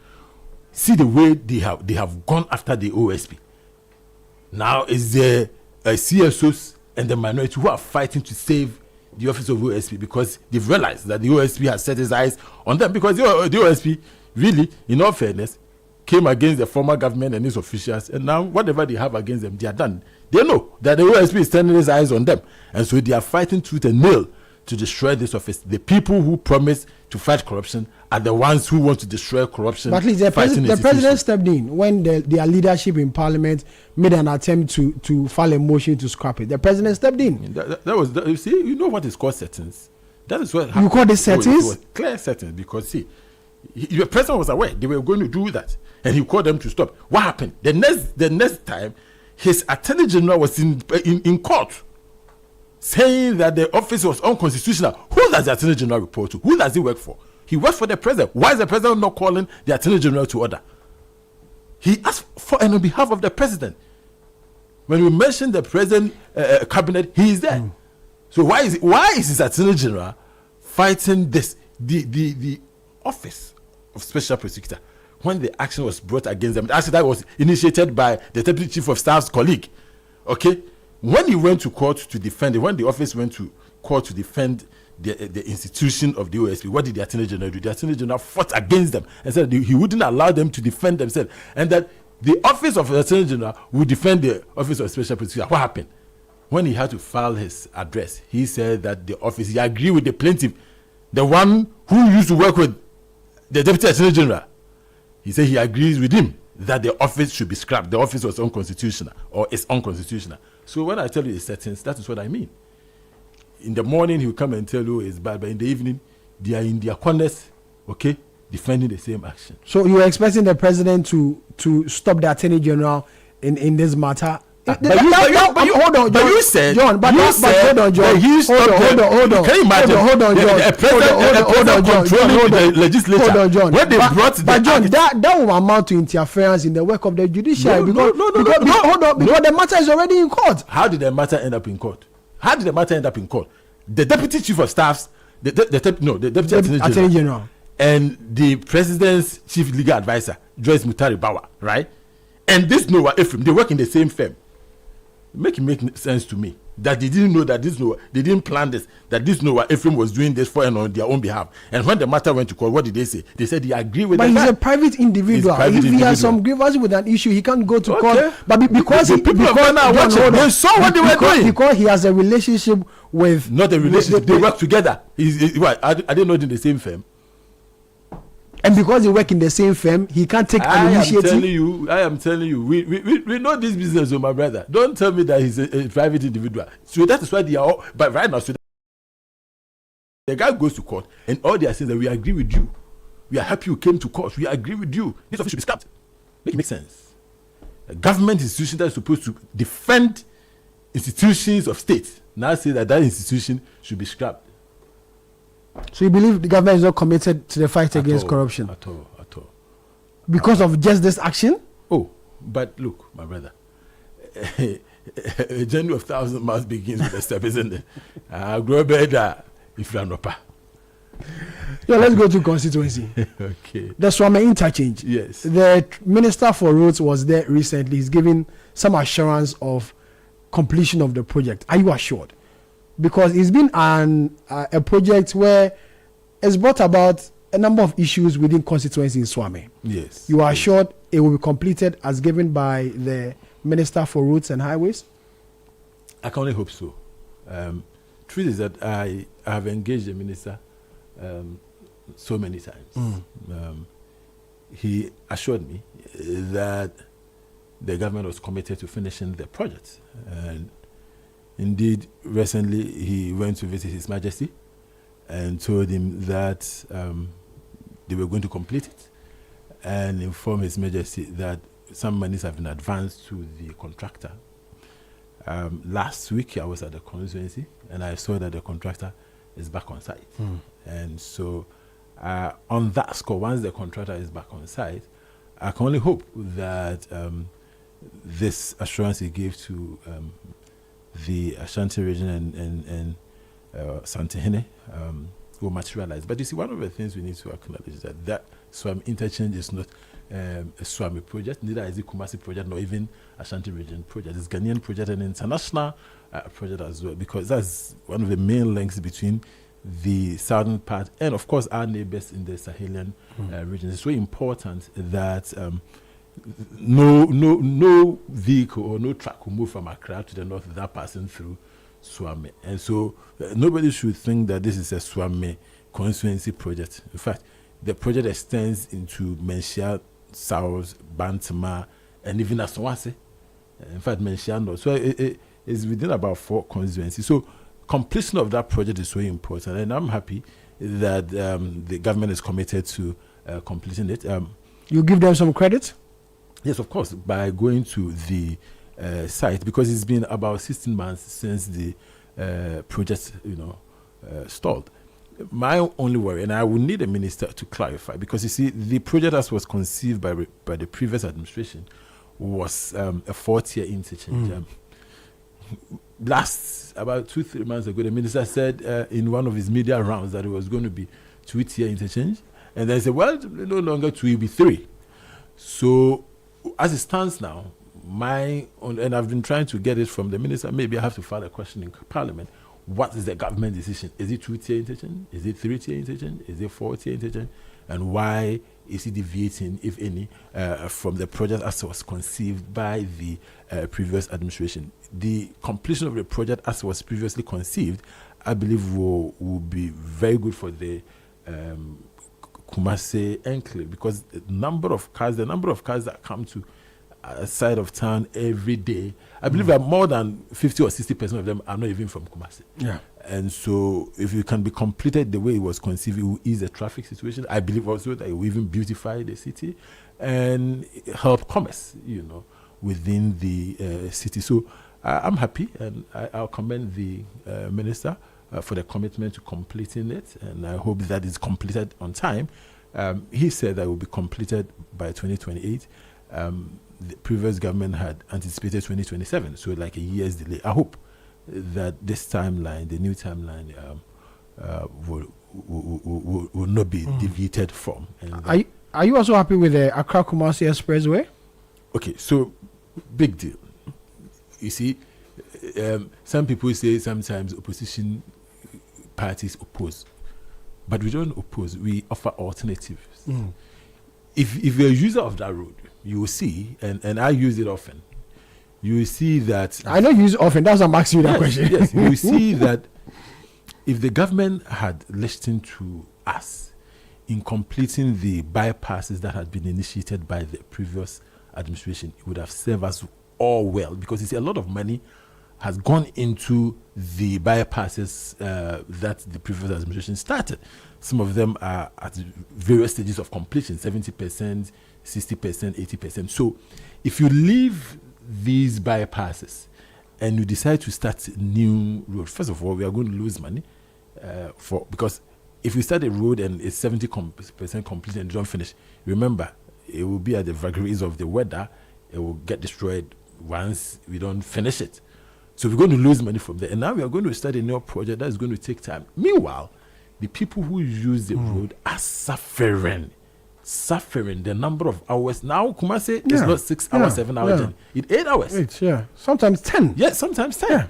See the way they have gone after the OSP. Now is the CSOs and the minority who are fighting to save the office of OSP, because they've realized that the OSP has set his eyes on them, because the OSP really, in all fairness, came against the former government and its officials, and now whatever they have against them, they are done. They know that the OSP is turning his eyes on them, and so they are fighting tooth and nail to destroy this office. The people who promise to fight corruption are the ones who want to destroy corruption. But at least the president stepped in when their leadership in parliament made an attempt to file a motion to scrap it. The president stepped in. That was you see, you know what is called settings. That is what you call the settings. It was clear settings, because see, the president was aware they were going to do that, and he called them to stop. What happened? The next time, his attorney general was in court, saying that the office was unconstitutional. Who does the attorney general report to? Who does he work for? He works for the president. Why is the president not calling the attorney general to order? He asked for and on behalf of the president. When we mention the president cabinet, he is there. So why is his attorney general fighting this? The office of special prosecutor, when the action was brought against them, actually that was initiated by the deputy chief of staff's colleague. Okay, when he went to court to defend it, when the office went to court to defend the institution of the OSP, what did the attorney general do? The attorney general fought against them and said he wouldn't allow them to defend themselves, and that the office of the attorney general would defend the office of special prosecutor. What happened? When he had to file his address, he said that the office, he agreed with the plaintiff, the one who used to work with the deputy attorney general. He said he agrees with him that the office should be scrapped. The office was unconstitutional, or is unconstitutional. So when I tell you the settings, that is what I mean. In the morning, he will come and tell you it's bad, but in the evening, they are in their corners, okay, defending the same action. So you are expecting the president to stop the attorney general in this matter? Hold on, John. You said, John. Hold on, John. Hold on. Can you imagine? Hold on, John. The president controlling the legislature. Hold on, John. When they brought but John, that will amount to interference in the work of the judiciary. No. Because the matter is already in court. How did the matter end up in court? The deputy chief of staffs, the deputy attorney general, and the president's chief legal advisor, Joyce Mutari Bawa, right? And this Noah Ephraim, they work in the same firm. Make sense to me that they didn't know that they didn't plan this, that this Noah Ephraim was doing this for and on their own behalf. And when the matter went to court, what did they say? They said they agree with. But he's a private individual. If he has some grievance with an issue, he can't go to court. But because they saw what they were doing, because he has a relationship with, not a relationship, they work together. Are they not in the same firm? And because they work in the same firm, he can't take an initiative. I am telling you, we know this business, my brother. Don't tell me that he's a private individual. So that is why they are all, but right now, so the guy goes to court and all they are saying that we agree with you. We are happy you came to court. We agree with you. This office should be scrapped. Make it make sense. A government institution that is supposed to defend institutions of state now say that institution should be scrapped. So you believe the government is not committed to the fight against corruption? At all. Because of just this action? Oh, but look, my brother, a journey of 1,000 miles begins with a step, isn't it? Grow better if you are not. Yeah, let's go to constituency. Okay. The Swame interchange. Yes. The Minister for Roads was there recently. He's giving some assurance of completion of the project. Are you assured? Because it's been a project where it's brought about a number of issues within constituency in Swame. Yes. You are assured it will be completed as given by the Minister for Roads and Highways? I can only hope so. Truth is that I have engaged the minister so many times. He assured me that the government was committed to finishing the project. And Indeed, recently he went to visit His Majesty and told him that they were going to complete it, and informed His Majesty that some monies have been advanced to the contractor. Last week I was at the Constituency and I saw that the contractor is back on site. And so on that score, once the contractor is back on site, I can only hope that this assurance he gave to the Ashanti region and Santehene will materialize. But you see, one of the things we need to acknowledge is that Swami interchange is not a Swami project, neither is it Kumasi project, nor even Ashanti region project. It's Ghanaian project and international project as well, because that's one of the main links between the southern part and, of course, our neighbors in the Sahelian region. It's very important that no vehicle or no truck will move from Accra to the north without passing through Swami. And so nobody should think that this is a Swami constituency project. In fact, the project extends into Menchia South, Bantama, and even Aswase. In fact, Menchia North. So it is within about 4 constituencies. So completion of that project is so important, and I'm happy that the government is committed to completing it. You give them some credit? Yes, of course, by going to the site, because it's been about 16 months since the project, stalled. My only worry, and I will need a minister to clarify, because you see, the project as was conceived by the previous administration was a 4-tier interchange. Last, about 2-3 months ago, the minister said in one of his media rounds that it was going to be 2-tier interchange, and they said, well, no longer 2, it will be 3. So, as it stands now, and I've been trying to get it from the minister, maybe I have to file a question in Parliament. What is the government decision? Is it 2-tier interchange? Is it 3-tier interchange? Is it 4-tier interchange? And why is it deviating, if any, from the project as was conceived by the previous administration? The completion of the project as was previously conceived, I believe, will be very good for the Kumasi enclave, because the number of cars that come to side of town every day, I believe that more than 50 or 60% of them are not even from Kumasi. Yeah. And so if it can be completed the way it was conceived, it will ease the traffic situation. I believe also that it will even beautify the city and help commerce, within the city. So I'm happy, and I'll commend the minister for the commitment to completing it, and I hope that it's completed on time. He said that it will be completed by 2028. The previous government had anticipated 2027, so like a year's delay. I hope that this timeline, the new timeline, will not be deviated from. And are you also happy with the Accra Kumasi Expressway? Okay, so big deal. You see, some people say sometimes opposition parties oppose, but we don't oppose. We offer alternatives. If you're a user of that road, you will see, and I use it often, you will see that... I know you use it often, that's why I'm asking you that question. Yes, you will see that if the government had listened to us in completing the bypasses that had been initiated by the previous administration, it would have served us all well, because you see, a lot of money has gone into the bypasses that the previous administration started. Some of them are at various stages of completion, 70%, 60%, 80%. So if you leave these bypasses and you decide to start new road, first of all, we are going to lose money because if you start a road and it's 70% complete and you don't finish, remember, it will be at the vagaries of the weather. It will get destroyed once we don't finish it. So we're going to lose money from there. And now we are going to start a new project that is going to take time. Meanwhile, the people who use the road are suffering. The number of hours. Now, Kumasi is not 6 hours, 7 hours journey. It's 8 hours. 8, sometimes 10. Yes, sometimes 10. Yeah.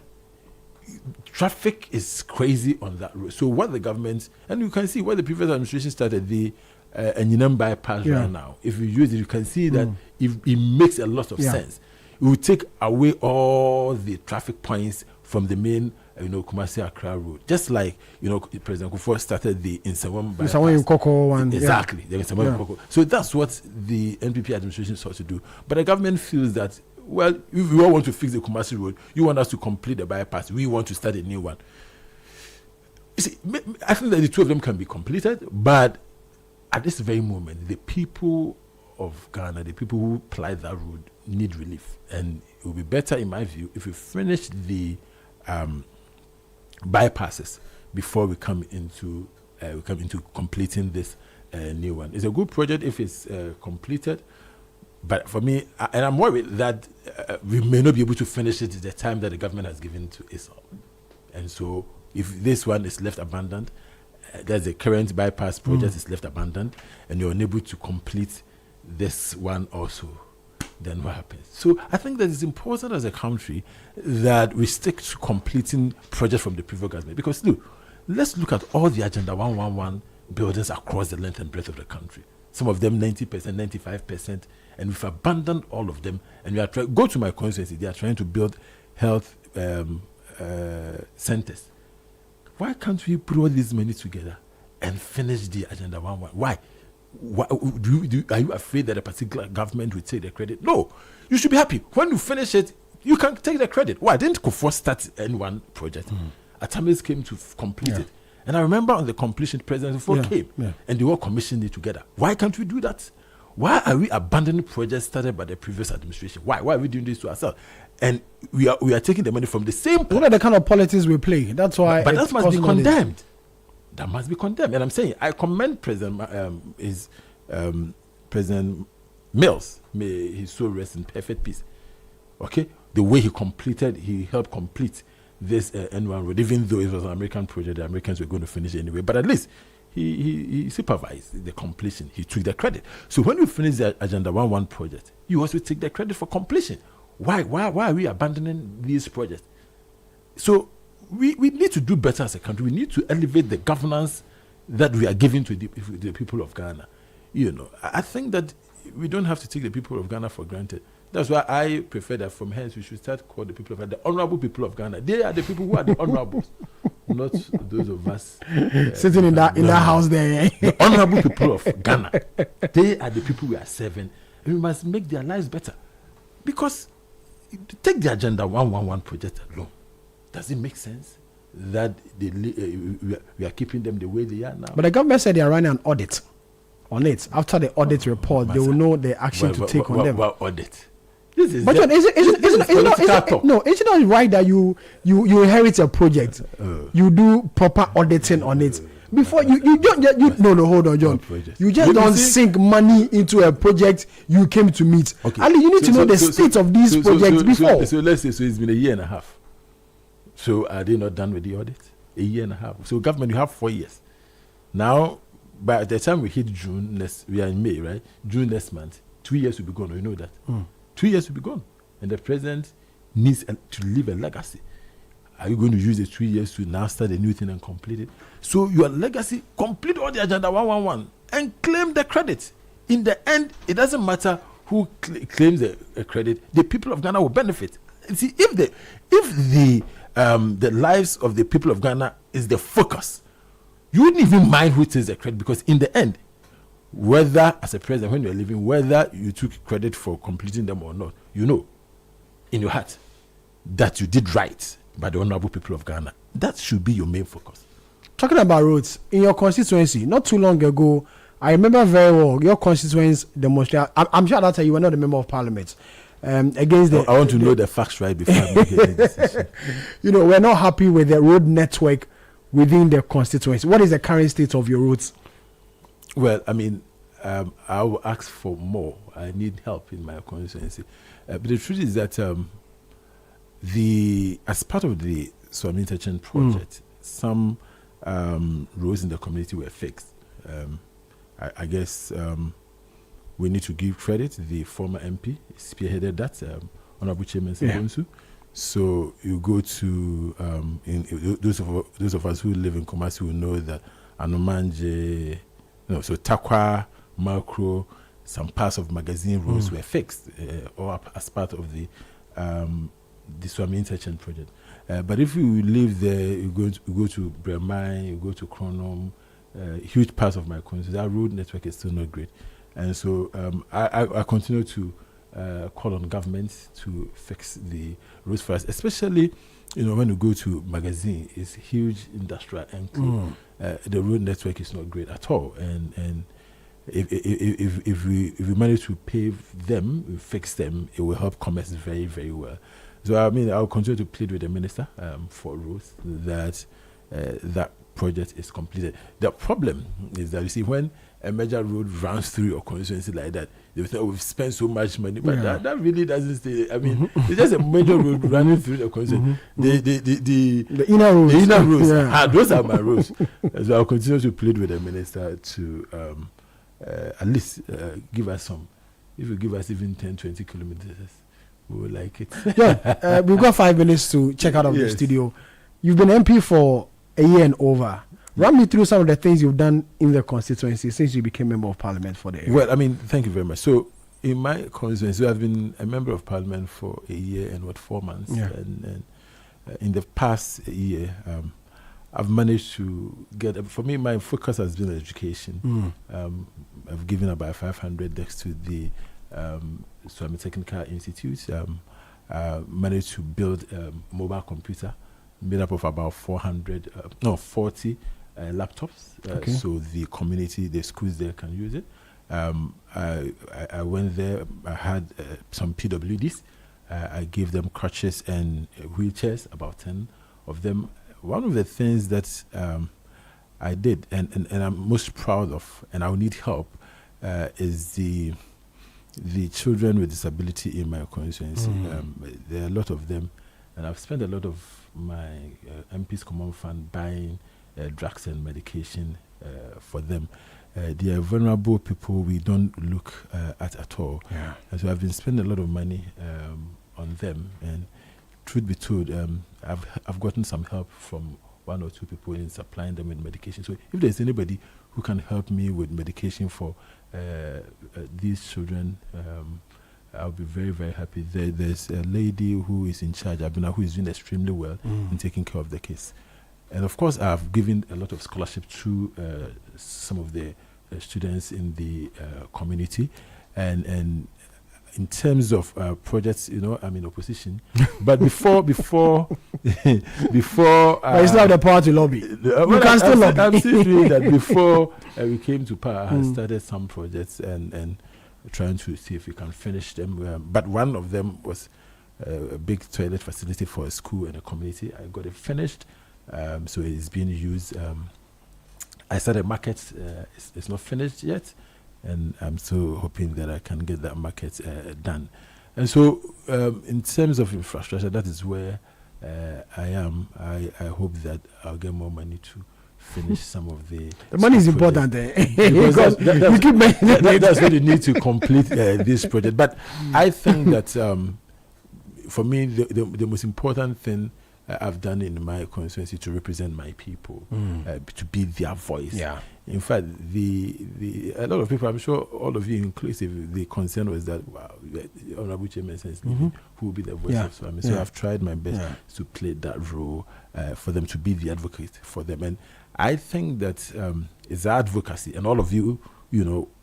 Traffic is crazy on that road. So what the government, and you can see where the previous administration started, the Enyinam bypass right now. If you use it, you can see that it makes a lot of sense. It will take away all the traffic points from the main, Kumasi Accra road. Just like, President Kufuor started the Nsawam bypass. Nsawam Koko one. Exactly, the Nsawam Koko. So that's what the NPP administration sought to do. But the government feels that well, if we all want to fix the Kumasi Road, you want us to complete the bypass, we want to start a new one. You see, I think that the two of them can be completed, but at this very moment, the people of Ghana, the people who ply that road, need relief. And it will be better, in my view, if we finish the bypasses before we come into completing this new one. It's a good project if it's completed, but for me, and I'm worried that we may not be able to finish it at the time that the government has given to ISOL. And so if this one is left abandoned, there's a current bypass project is left abandoned, and you're unable to complete this one also, then what happens? So I think that it's important as a country that we stick to completing projects from the previous government. Because look, let's look at all the Agenda 111 buildings across the length and breadth of the country. Some of them 90%, 95%, and we've abandoned all of them. And we are go to my constituency, they are trying to build health centers. Why can't we put all this money together and finish the Agenda 111? Why? Are you afraid that a particular government will take the credit? No. You should be happy. When you finish it, you can take the credit. Why? Didn't Kufuor start N1 project? Atamis came to complete it. And I remember on the completion, President Kufuor came and they all commissioned it together. Why can't we do that? Why are we abandoning projects started by the previous administration? Why are we doing this to ourselves? And we are taking the money from the same pot. Look at the kind of politics we play. That's why. But that must be condemned. That must be condemned. And I'm saying I commend President President Mills. May his soul rest in perfect peace. Okay, the way he helped complete this N1 road, even though it was an American project, the Americans were going to finish it anyway. But at least he supervised the completion. He took the credit. So when we finish the Agenda 111 project, you also take the credit for completion. Why are we abandoning these projects? So we need to do better as a country. We need to elevate the governance that we are giving to the people of Ghana. You know, I think that we don't have to take the people of Ghana for granted. That's why I prefer that from hence we should start calling the people of Ghana the honorable people of Ghana. They are the people who are the honorables, not those of us sitting in that house there. The honorable people of Ghana, they are the people we are serving, and we must make their lives better. Because take the Agenda 111 project alone. Does it make sense that we are keeping them the way they are now? But the government said they are running an audit on it. After the audit report, they will know the action to take on them. What audit? This is but John, is it not right that you inherit a project, you do proper auditing on it before you don't no hold on, John. You just don't sink money into a project you came to meet. Okay. Ali, you need to know the state of these projects before. So let's say it's been a year and a half. So are they not done with the audit? A year and a half. So government, you have 4 years. Now, by the time we hit June, we are in May, right? June next month, 2 years will be gone. You know that. 2 years will be gone. And the president needs to leave a legacy. Are you going to use the 2 years to now start a new thing and complete it? So your legacy, complete all the Agenda 111 and claim the credit. In the end, it doesn't matter who claims the credit. The people of Ghana will benefit. See, if the lives of the people of Ghana is the focus, you wouldn't even mind who takes the credit, because in the end, whether as a president, when you're living, whether you took credit for completing them or not, you know in your heart that you did right by the honorable people of Ghana. That should be your main focus. Talking about roads, in your constituency, not too long ago, I remember very well your constituents demonstrated. I'm sure that you were not a member of parliament. Against the, I want to know the facts right before I make any decision. You know, we're not happy with the road network within the constituency. What is the current state of your roads? Well, I mean, I will ask for more. I need help in my constituency. But the truth is that as part of the Swami Interchange project, some roads in the community were fixed. I guess we need to give credit. The former MP spearheaded that, Honorable Chairman Sebonsu. So you go to those of us who live in Kumasi will know that Anomanje, so Takwa, Macro, some parts of Magazine roads were fixed, or as part of the Swami Interchange project. But if you live there, you go to Bremai, you go to Chronom, huge parts of my constituency, that road network is still not great. And so I continue to call on government to fix the roads for us, especially, when you go to Magazine, it's huge industrial enclave. The road network is not great at all, and if we manage to pave them, we fix them, it will help commerce very, very well. So I'll continue to plead with the minister for roads that that project is completed. The problem is that, you see, when a major road runs through your constituency like that, they will say, we've spent so much money, but that really doesn't stay. It's just a major road running through the constituency. The inner roads. The inner roads. Those are my roads. So I'll continue to plead with the minister to at least give us some. If you give us even 10-20 kilometers, we will like it. Yeah, we've got 5 minutes to check out of the studio. You've been MP for a year and over. Run me through some of the things you've done in the constituency since you became Member of Parliament for the area. Well, thank you very much. So, in my constituency, I've been a Member of Parliament for a year and 4 months. Yeah. And in the past year, I've managed to get, for me, my focus has been education. I've given about 500 desks to the Swami Technical Institute. Managed to build a mobile computer made up of about 40 laptops, so the community, the schools there can use it. I went there, I had some PWDs, I gave them crutches and wheelchairs, about 10 of them. One of the things that I did, and I'm most proud of, and I will need help, is the children with disability in my constituency. There are a lot of them, and I've spent a lot of my MP's Common Fund buying drugs and medication for them. They are vulnerable people we don't look at all. Yeah. And so I've been spending a lot of money on them. And truth be told, I've gotten some help from 1 or 2 people in supplying them with medication. So if there's anybody who can help me with medication for these children, I'll be very, very happy. There's a lady who is in charge, Abina, who is doing extremely well in taking care of the case. And of course, I've given a lot of scholarship to some of the students in the community. And in terms of projects, I'm in opposition. But before, but you still have the power to lobby. You can still lobby. I'm still doing that. Before we came to power, I started some projects and trying to see if we can finish them. But one of them was a big toilet facility for a school and a community. I got it finished, so it's being used. I started market. It's not finished yet, and I'm still hoping that I can get that market done. And so, in terms of infrastructure, that is where I am. I hope that I'll get more money to finish some of the money is important there. Because that's what you need to complete this project. But I think that for me, the most important thing I've done in my constituency to represent my people, to be their voice. Yeah. In fact, a lot of people, I'm sure all of you inclusive, the concern was that the Honorable Chairman says who will be the voice of Swami. So I've tried my best to play that role for them, to be the advocate for them. And I think that it's advocacy, and all of you,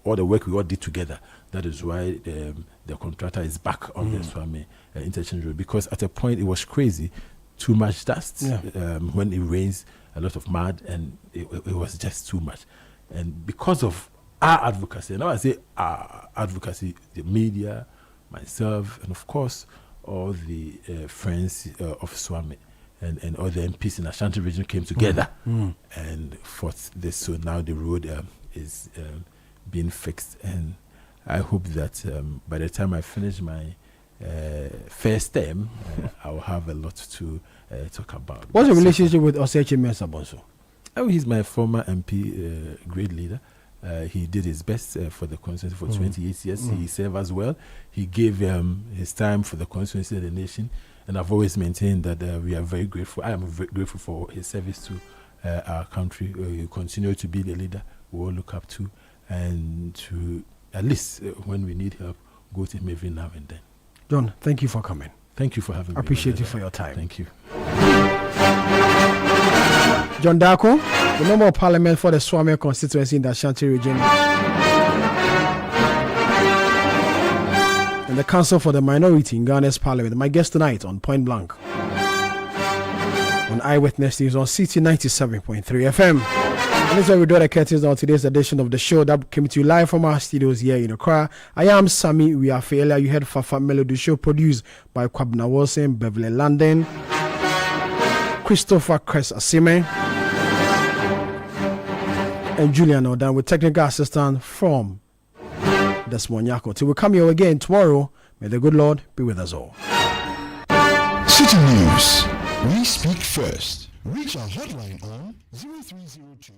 all the work we all did together. That is why the contractor is back on the Swami interchange road, because at a point it was crazy. Too much dust when it rains, a lot of mud, and it was just too much. And because of our advocacy, and now I say our advocacy, the media, myself, and of course all the friends of Swami and all the MPs in Ashanti region came together and fought this. So now the road is being fixed, and I hope that by the time I finish my first term, I'll have a lot to talk about. What's your relationship with Osechi Mensah-Bonsu? Oh, he's my former MP, great leader. He did his best for the constituency for 28 years. He served as well. He gave his time for the constituency and the nation. And I've always maintained that we are very grateful. I am very grateful for his service to our country. He continues to be the leader we all look up to, and to, at least when we need help, go to him every now and then. John, thank you for coming. Thank you for having me. I appreciate you for your time. Thank you. John Darko, the Member of Parliament for the Swami constituency in the Ashanti region. And and the Council for the Minority in Ghana's Parliament. My guest tonight on Point Blank on Eyewitness News on Citi 97.3 FM. And this is where we do the curtains on today's edition of the show that came to you live from our studios here in Accra. I am Sammy Wiafela. You heard Fafa Melody Show produced by Kwabna Wilson, Beverly London, Christopher Cress Asime, and Julian Odan with technical assistance from Desmond Yako. Till we come here again tomorrow, may the good Lord be with us all. City News. We speak first. Reach our hotline on 0302